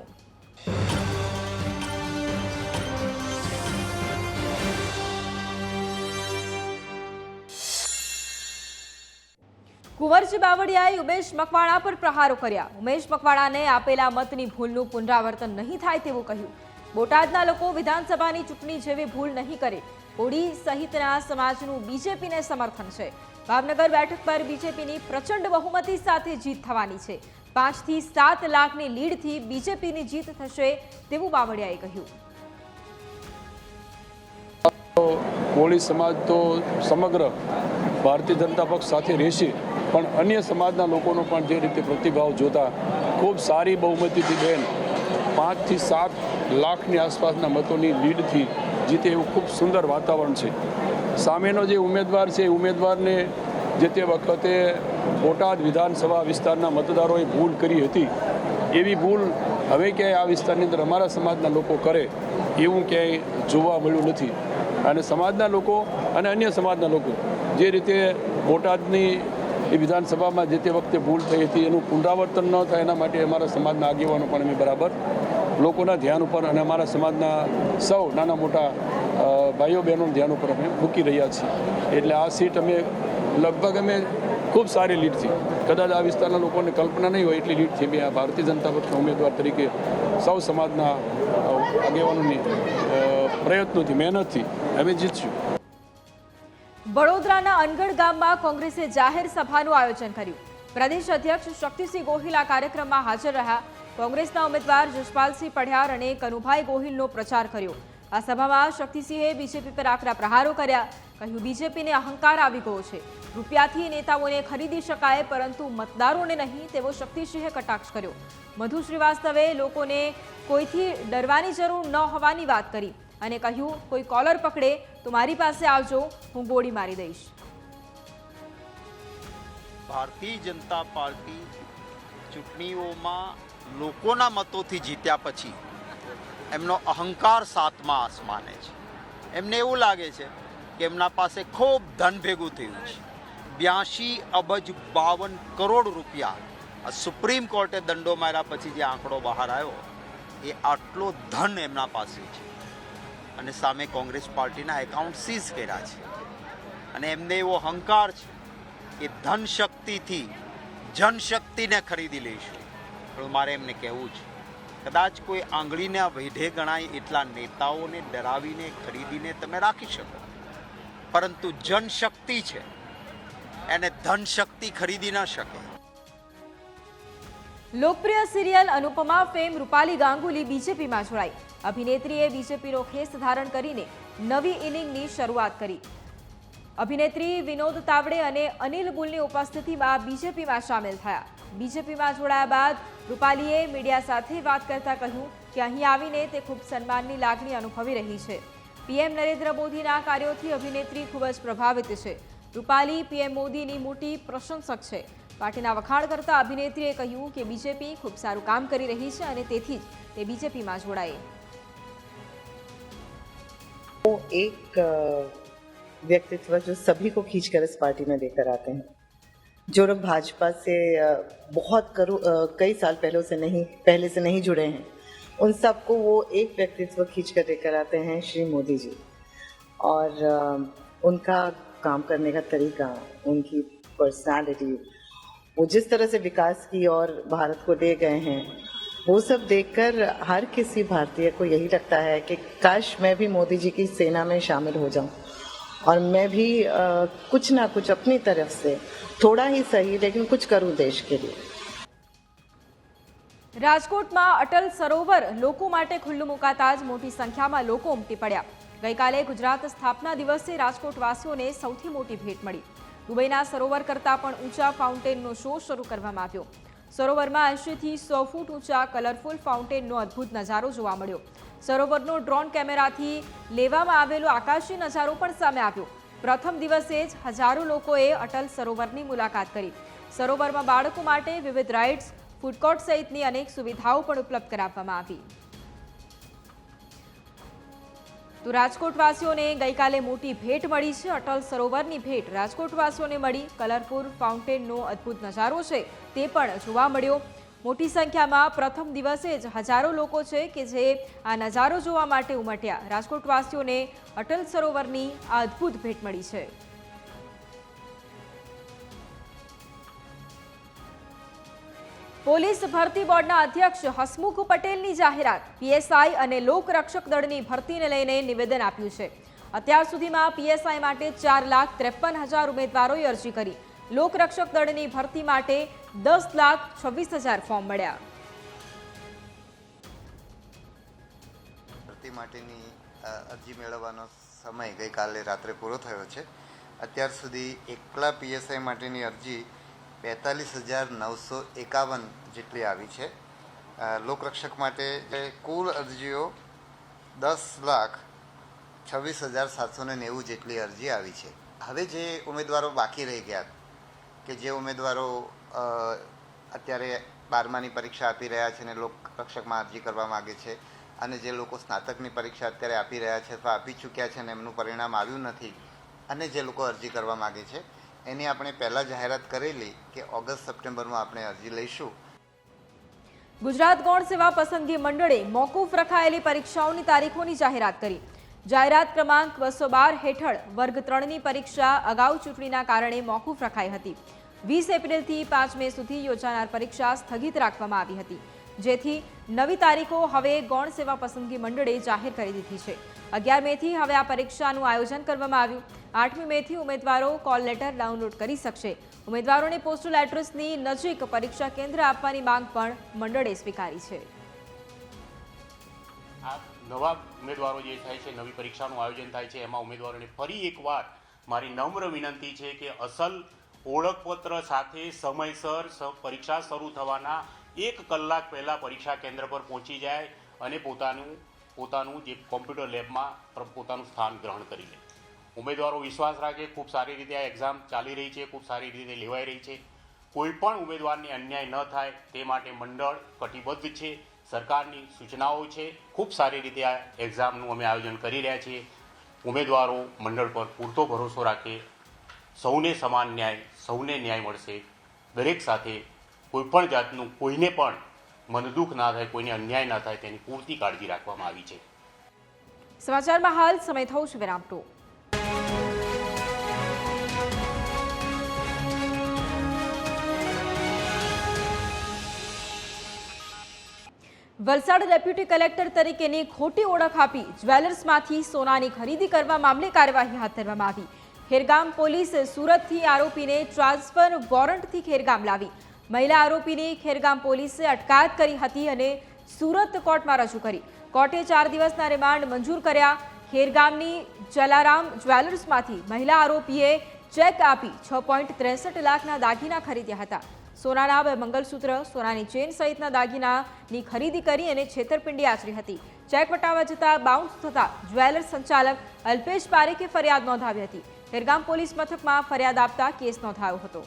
કુંવરજી બાવળિયાએ ઉમેશ મકવાણા પર પ્રહારો કર્યા। ઉમેશ મકવાણાને આપેલા મતની ભૂલનું પુનરાવર્તન નહીં થાય તેવું કહ્યું। બોટાદના લોકો વિધાનસભાની ચૂંટણી જેવી ભૂલ નહીં કરે। કોળી સહિતના સમાજનું બીજેપીને સમર્થન છે। ભાવનગર બેઠક પર બીજેપીની પ્રચંડ બહુમતી સાથે જીત થવાની છે। 5 થી 7 લાખની લીડથી બીજેપીની જીત થશે તેવું બાવળિયાએ કહ્યું। કોળી સમાજ તો સમગ્ર ભારતીય જનતા પક્ષ સાથે રહેશે, પણ અન્ય સમાજના લોકોનો પણ જે રીતે પ્રતિભાવ જોતા ખૂબ સારી બહુમતીથી બેન 5 થી 7 લાખની આસપાસના મતોની લીડથી જીતે એવું ખૂબ સુંદર વાતાવરણ છે। સામેનો જે ઉમેદવાર છે એ ઉમેદવારને જે તે વખતે બોટાદ વિધાનસભા વિસ્તારના મતદારોએ ભૂલ કરી હતી, એવી ભૂલ હવે ક્યાંય આ વિસ્તારની અંદર અમારા સમાજના લોકો કરે એવું ક્યાંય જોવા મળ્યું નથી। અને સમાજના લોકો અને અન્ય સમાજના લોકો જે રીતે બોટાદની એ વિધાનસભામાં જે તે વખતે ભૂલ થઈ હતી એનું પુનરાવર્તન ન થાય એના માટે અમારા સમાજના આગેવાનો પણ અમે બરાબર લોકોના ધ્યાન ઉપર અને અમારા સમાજના સૌ નાના મોટા ભાઈઓ બહેનોના ધ્યાન ઉપર અમે મૂકી રહ્યા છીએ। એટલે આ સીટ અમે લગભગ અમે ખૂબ સારી લીડથી, કદાચ આ વિસ્તારના લોકોને કલ્પના નહીં હોય એટલી લીડથી અમે આ ભારતીય જનતા પક્ષના ઉમેદવાર તરીકે સૌ સમાજના આગેવાનોની પ્રયત્નોથી, મહેનતથી અમે જીતશું। વડોદરાના અનગઢ ગામમાં કોંગ્રેસે જાહેર સભાનું આયોજન કર્યું। પ્રદેશ અધ્યક્ષ શક્તિસિંહ ગોહિલ આ કાર્યક્રમમાં હાજર રહ્યા। કોંગ્રેસના ઉમેદવાર જશપાલસિંહ પઢિયાર અને કનુભાઈ ગોહિલનો પ્રચાર કર્યો। આ સભામાં શક્તિસિંહે બીજેપી પર આકરા પ્રહારો કર્યા। કહ્યું બીજેપીને અહંકાર આવી ગયો છે, રૂપિયાથી નેતાઓને ખરીદી શકાય પરંતુ મતદારોને નહીં તેવો શક્તિસિંહે કટાક્ષ કર્યો। મધુ શ્રીવાસ્તવે લોકોને કોઈથી ડરવાની જરૂર ન હોવાની વાત કરી અને કહ્યું કોઈ કોલર પકડે તો મારી પાસે આવજો, હું ગોળી મારી દઈશ। ભારતીય જનતા પાર્ટી ચૂંટણીઓમાં લોકોના મતોથી જીત્યા પછી એમનો અહંકાર સાતમા આસમાને છે। એમને એવું લાગે છે કે એમના પાસે ખૂબ ધન ભેગું થયું છે। 82 અબજ 52 કરોડ રૂપિયા આ સુપ્રીમ કોર્ટે દંડો માર્યા પછી જે આંકડો બહાર આવ્યો એ આટલો ધન એમના પાસે છે અને સામે કોંગ્રેસ પાર્ટીના એકાઉન્ટ સીઝ કર્યા છે અને એમને એવો અહંકાર છે કે ધન શક્તિથી જનશક્તિને ખરીદી લઈશું। પણ મારે એમને કહેવું છે કદાચ કોઈ આંગળીના વેઢે ગણાય એટલા નેતાઓને ડરાવીને ખરીદીને તમે રાખી શકો, પરંતુ જનશક્તિ છે એને ધન શક્તિ ખરીદી ન શકે। લોકપ્રિય સિરિયલ અનુપમા ફેમ રૂપાલી ગાંગુલી બીજેપીમાં જોડાઈ। અભિનેત્રીએ બીજેપીનો ખેસ ધારણ કરીને નવી ઇનિંગની શરૂઆત કરી। અભિનેત્રી વિનોદ તાવડે અને અનિલ બુલની ઉપસ્થિતિમાં બીજેપીમાં સામેલ થયા। બીજેપીમાં જોડાયા બાદ રૂપાલીએ મીડિયા સાથે વાત કરતા કહ્યું કે અહીં આવીને તે ખૂબ સન્માનની લાગણી અનુભવી રહી છે। પીએમ નરેન્દ્ર મોદીના કાર્યોથી અભિનેત્રી ખૂબ જ પ્રભાવિત છે। રૂપાલી પીએમ મોદીની મોટી પ્રશંસક છે। પાર્ટીના વખાણ કરતા અભિનેત્રીએ કહ્યું કે બીજેપી ખૂબ સારું કામ કરી રહી છે અને તેથી જ તે બીજેપીમાં જોડાઈ। वो एक व्यक्तित्व जो सभी को खींचकर इस पार्टी में लेकर आते हैं। जो लोग भाजपा से कई साल पहले से नहीं जुड़े हैं, उन सबको वो एक व्यक्तित्व खींचकर लेकर आते हैं, श्री मोदी जी। और उनका काम करने का तरीका, उनकी पर्सनालिटी, वो जिस तरह से विकास की और भारत को ले गए हैं, वो सब देखकर हर किसी भारतीय को यही लगता है कि काश मैं भी मोदी जी की सेना में शामिल हो जाऊं और मैं भी कुछ ना कुछ अपनी तरफ से थोड़ा ही सही लेकिन कुछ करूं देश के लिए। રાજકોટમાં અટલ સરોવર લોકો માટે ખુલ્લું મુકાતા જ મોટી સંખ્યામાં લોકો ઉમટી પડ્યા। ગઈકાલે ગુજરાત સ્થાપના દિવસે રાજકોટવાસીઓને સૌથી મોટી ભેટ મળી। દુબઈના સરોવર કરતાં પણ ઊંચા ફાઉન્ટેનનો શો શરૂ કરવામાં આવ્યો। સરોવરમાં 80થી 100 ફૂટ ઊંચા કલરફુલ ફાઉન્ટેનનો અદ્ભુત નજારો જોવા મળ્યો. સરોવરનો ડ્રોન કેમેરાથી લેવામાં આવેલો આકાશી નજારો પણ સામે આવ્યો. પ્રથમ દિવસે જ હજારો લોકોએ અટલ સરોવરની મુલાકાત કરી. સરોવરમાં બાળકો માટે વિવિધ રાઇડ્સ, ફૂડ કોર્ટ સહિતની અનેક સુવિધાઓ પણ ઉપલબ્ધ કરાવવામાં આવી. તો રાજકોટવાસીઓને ગઈકાલે મોટી ભેટ મળી છે. અટલ સરોવરની ભેટ રાજકોટવાસીઓને મળી. કલરફુલ ફાઉન્ટેનનો અદ્ભુત નજારો છે તે પણ જોવા મળ્યો. મોટી સંખ્યામાં પ્રથમ દિવસે જ હજારો લોકો છે કે જે આ નજારો જોવા માટે ઉમટ્યા. રાજકોટવાસીઓને અટલ સરોવરની આ અદ્ભુત ભેટ મળી છે. પોલીસ ભરતી બોર્ડના અધ્યક્ષ હસમુખ પટેલની જાહેરાત. પીએસઆઈ અને લોકરક્ષક દળની ભરતીને લઈને નિવેદન આપ્યું છે. અત્યાર સુધીમાં પીએસઆઈ માટે 4,53,000 ઉમેદવારોએ અરજી કરી. લોકરક્ષક દળની ભરતી માટે 10,26,000 ફોર્મ મળ્યા. ભરતી માટેની અરજી મેળવવાનો સમય ગઈકાલે રાત્રે પૂરો થયો છે. અત્યાર સુધી એકલા પીએસઆઈ માટેની અરજી 45,951 જેટલી આવી છે. લોકરક્ષક માટે કુલ અરજીઓ 10,26,790 જેટલી અરજી આવી છે. હવે જે ઉમેદવારો બાકી રહી ગયા કે જે ઉમેદવારો અત્યારે 12માની પરીક્ષા આપી રહ્યા છે અને લોકરક્ષકમાં અરજી કરવા માગે છે અને જે લોકો સ્નાતકની પરીક્ષા અત્યારે આપી રહ્યા છે અથવા આપી ચૂક્યા છે અને એમનું પરિણામ આવ્યું નથી અને જે લોકો અરજી કરવા માગે છે એની આપણે પહેલાં જાહેરાત કરેલી કે ઓગસ્ટ-સપ્ટેમ્બરમાં આપણે અરજી લઈશું. ગુજરાત ગૌણ સેવા પસંદગી મંડળે મોકૂફ રખાયેલી પરીક્ષાઓની તારીખોની જાહેરાત કરી. જાહેરાત ક્રમાંક 212 હેઠળ વર્ગ 3ની પરીક્ષા અગાઉ ચૂંટણીના કારણે મોકૂફ રખાઈ હતી. 20 એપ્રિલથી 5 મે સુધી યોજાનાર પરીક્ષા સ્થગિત રાખવામાં આવી હતી, જેથી નવી તારીખો હવે ગૌણ સેવા પસંદગી મંડળે જાહેર કરી દીધી છે. 11 મેથી હવે આ પરીક્ષાનું આયોજન કરવામાં આવ્યું. 8મી મેથી ઉમેદવારો કોલ લેટર ડાઉનલોડ કરી શકશે. ઉમેદવારોને પોસ્ટલ એડ્રેસની નજીક પરીક્ષા કેન્દ્ર આપવાની માંગ પણ મંડળે સ્વીકારી છે. આ નવા ઉમેદવારો જે થાય છે, નવી પરીક્ષાનું આયોજન થાય છે, એમાં ઉમેદવારોને ફરી એકવાર મારી નમ્ર વિનંતી છે કે અસલ ઓળખપત્ર સાથે સમયસર પરીક્ષા શરૂ થવાના 1 કલાક પહેલાં પરીક્ષા કેન્દ્ર પર પહોંચી જાય અને પોતાનું જે કોમ્પ્યુટર લેબમાં પોતાનું સ્થાન ગ્રહણ કરી લે. ઉમેદવારો વિશ્વાસ રાખે. ખૂબ સારી રીતે આ એક્ઝામ ચાલી રહી છે, ખૂબ સારી રીતે લેવાઈ રહી છે. કોઈ પણ ઉમેદવારને અન્યાય ન થાય તે માટે મંડળ કટિબદ્ધ છે. સરકારની સૂચનાઓ છે. ખૂબ સારી રીતે આ એક્ઝામનું અમે આયોજન કરી રહ્યા છીએ. ઉમેદવારો મંડળ પર પૂરતો ભરોસો રાખે. સૌને સમાન ન્યાય, સૌને ન્યાય મળશે. દરેક સાથે કોઈપણ જાતનું કોઈને પણ મનદુખ ના થાય, કોઈને અન્યાય ના થાય તેની પૂરતી કાળજી રાખવામાં આવી છે. સમાચારમાં હાલ સમય થયો છે વિરામનો. વલસાડ ડેપ્યુટી કલેક્ટર તરીકેની ખોટી ઓળખ આપી જ્વેલર્સમાંથી સોનાની ખરીદી કરવા મામલે કાર્યવાહી હાથ ધરવામાં આવી. ખેરગામ પોલીસ સુરતથી આરોપીને ટ્રાન્સફર વોરંટથી ખેરગામ લાવી. મહિલા આરોપીની ખેરગામ પોલીસે અટકાયત કરી હતી અને સુરત કોર્ટમાં રજૂ કરી. કોર્ટે 4 દિવસના રિમાન્ડ મંજૂર કર્યા. ખેરગામની જલારામ જ્વેલર્સમાંથી મહિલા આરોપીએ ચેક આપી 6.63 લાખના દાગીના ખરીદ્યા હતા. સોનાના 2 મંગલસૂત્ર, સોનાની ચેન સહિતના દાગીનાની ખરીદી કરી અને છેતરપિંડી આચરી હતી. ચેક વટાવવા જતાં બાઉન્સ થતા જ્વેલર્સ સંચાલક અલ્પેશ પારેખે ફરિયાદ નોંધાવી હતી. ખેરગામ પોલીસ મથકમાં ફરિયાદ આપતા કેસ નોંધાયો હતો.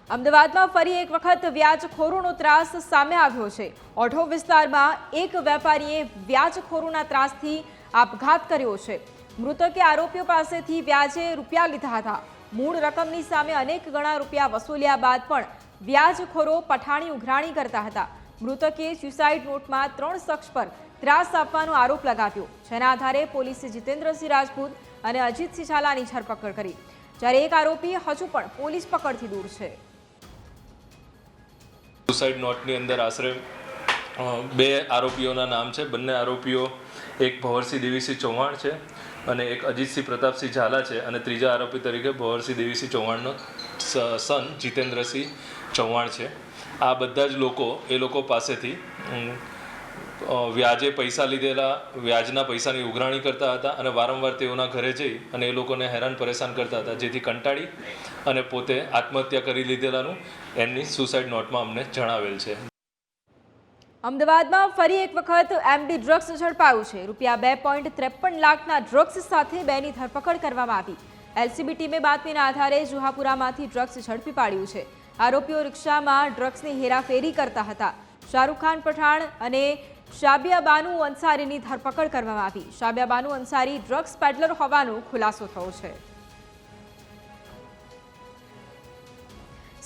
અમદાવાદમાં ફરી એક વખત વ્યાજખોરોનો ત્રાસ સામે આવ્યો છે. ઓઢવ વિસ્તારમાં એક વેપારીએ વ્યાજખોરોના ત્રાસથી આપઘાત કર્યો છે. મૃતકે આરોપીઓ પાસેથી વ્યાજે રૂપિયા લીધા હતા. મૂળ રકમની સામે અનેક ગણા રૂપિયા વસૂલ્યા બાદ પણ વ્યાજખોરો પઠાણી ઉઘરાણી કરતા હતા. મૃતકે સ્યુસાઇડ નોટમાં 3 શખ્સ પર ત્રાસ આપવાનો આરોપ લગાવ્યો, જેના આધારે પોલીસે જીતેન્દ્રસિંહ રાજપૂત અને અજીતસિંહ ઝાલાની ધરપકડ કરી, જ્યારે એક આરોપી હજુ પણ પોલીસ પકડથી દૂર છે. સુસાઇડ નોટની અંદર આશરે 2 આરોપીઓના નામ છે. બંને આરોપીઓ એક ભંવરસિંહ દેવીસિંહ ચૌહાણ છે અને એક અજીતસિંહ પ્રતાપસિંહ ઝાલા છે અને ત્રીજા આરોપી તરીકે ભંવરસિંહ દેવીસિંહ ચૌહાણનો સન જીતેન્દ્રસિંહ ચૌહાણ છે. આ બધા જ લોકો પાસેથી વ્યાજે પૈસા લીધેલા વ્યાજના પૈસાની ઉઘરાણી કરતા હતા અને વારંવાર તેઓના ઘરે જઈ અને એ લોકોને હેરાન પરેશાન કરતા હતા, જેથી કંટાળી અને પોતે આત્મહત્યા કરી લીધેલાનું એમની સુસાઇડ નોટમાં અમને જણાવેલ છે. અમદાવાદમાં ફરી એક વખત એમડી ડ્રગ્સ ઝડપાયું છે. રૂપિયા 2.53 લાખના ડ્રગ્સ સાથે બેની ધરપકડ કરવામાં આવી. એલસીબી ટીમે બાતમીના આધારે જુહાપુરામાંથી ડ્રગ્સ ઝડપી પાડ્યું છે. આરોપીઓ રિક્ષામાં ડ્રગ્સની હેરાફેરી કરતા હતા. શાહરૂખ ખાન પઠાણ અને શાબિયા બાનુ અંસારીની ધરપકડ કરવામાં આવી. શાબિયા બાનુ અંસારી ડ્રગ્સ પેડલર હોવાનો ખુલાસો થયો છે.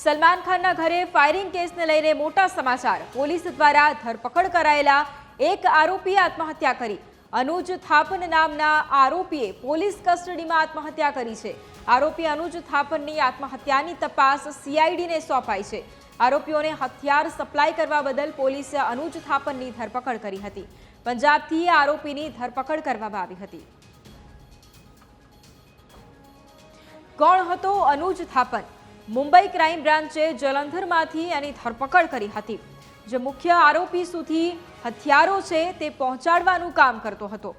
સલમાન ખાનના ઘરે ફાયરિંગ કેસને લઈને મોટા સમાચાર. પોલીસ દ્વારા ધરપકડ કરાયેલા એક આરોપીએ આત્મહત્યા કરી. અનુજ થાપન નામના આરોપીએ પોલીસ કસ્ટડીમાં આત્મહત્યા કરી છે. આરોપી અનુજ થાપનની આત્મહત્યાની તપાસ સીઆઈડીને સોંપાઈ છે. આરોપીઓને હથિયાર સપ્લાય કરવા બદલ પોલીસે અનુજ થાપનની ધરપકડ કરી હતી. પંજાબથી આરોપીની ધરપકડ કરવામાં આવી હતી. કોણ હતો અનુજ થાપન? મુંબઈ ક્રાઇમ બ્રાન્ચે જલંધરમાંથી એની ધરપકડ કરી હતી. જે મુખ્ય આરોપી સુધી હથિયારો છે તે પહોંચાડવાનું કામ કરતો હતો.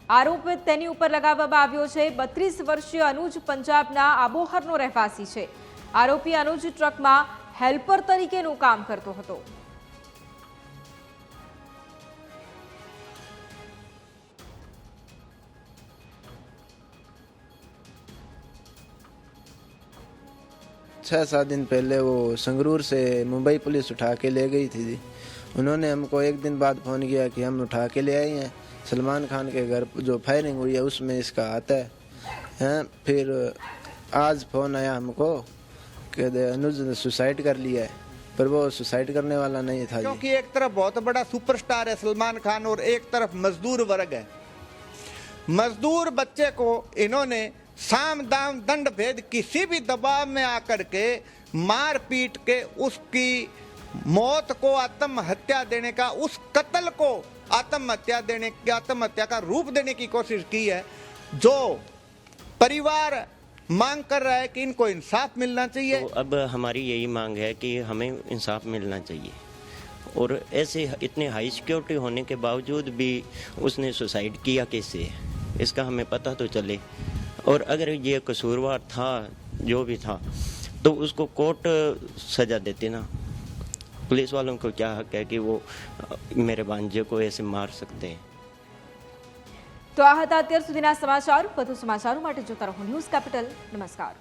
આરોપ તેની ઉપર લગાવવામાં આવ્યો છે. 32 વર્ષીય અનુજ પંજાબના આબોહરનો રહેવાસી છે. આરોપી અનુજ ટ્રકમાં હેલ્પર તરીકેનું કામ કરતો હતો. छः सात दिन पहले वो संगरूर से मुंबई पुलिस उठा के ले गई थी. उन्होंने हमको एक दिन बाद फ़ोन किया कि हम उठा के ले आए हैं, सलमान खान के घर जो फायरिंग हुई है उसमें इसका हाथ है. फिर आज फ़ोन आया हमको कि अनुज ने सुसाइड कर लिया है, पर वो सुसाइड करने वाला नहीं था. क्योंकि एक तरफ बहुत बड़ा सुपरस्टार है सलमान खान और एक तरफ मजदूर वर्ग है. मजदूर बच्चे को इन्होंने साम दाम दंड भेद किसी भी दबाव में आकर के मार पीट के उसकी मौत को आत्महत्या देने का, उस कत्ल को आत्महत्या का रूप देने की कोशिश की है. जो परिवार मांग कर रहा है कि इनको इंसाफ मिलना चाहिए. तो अब हमारी यही मांग है कि हमें इंसाफ मिलना चाहिए. और ऐसे इतने हाई सिक्योरिटी होने के बावजूद भी उसने सुसाइड किया कैसे, इसका हमें पता तो चले. और अगर ये कसूरवार था जो भी था तो उसको कोर्ट सजा देती ना. पुलिस वालों को क्या हक है कि वो मेरे भांजे को ऐसे मार सकते हैं. તો આ હતા અત્યાર સુધીના સમાચાર. વધુ સમાચારો માટે જોતા રહો ન્યૂઝ કેપિટલ. નમસ્કાર.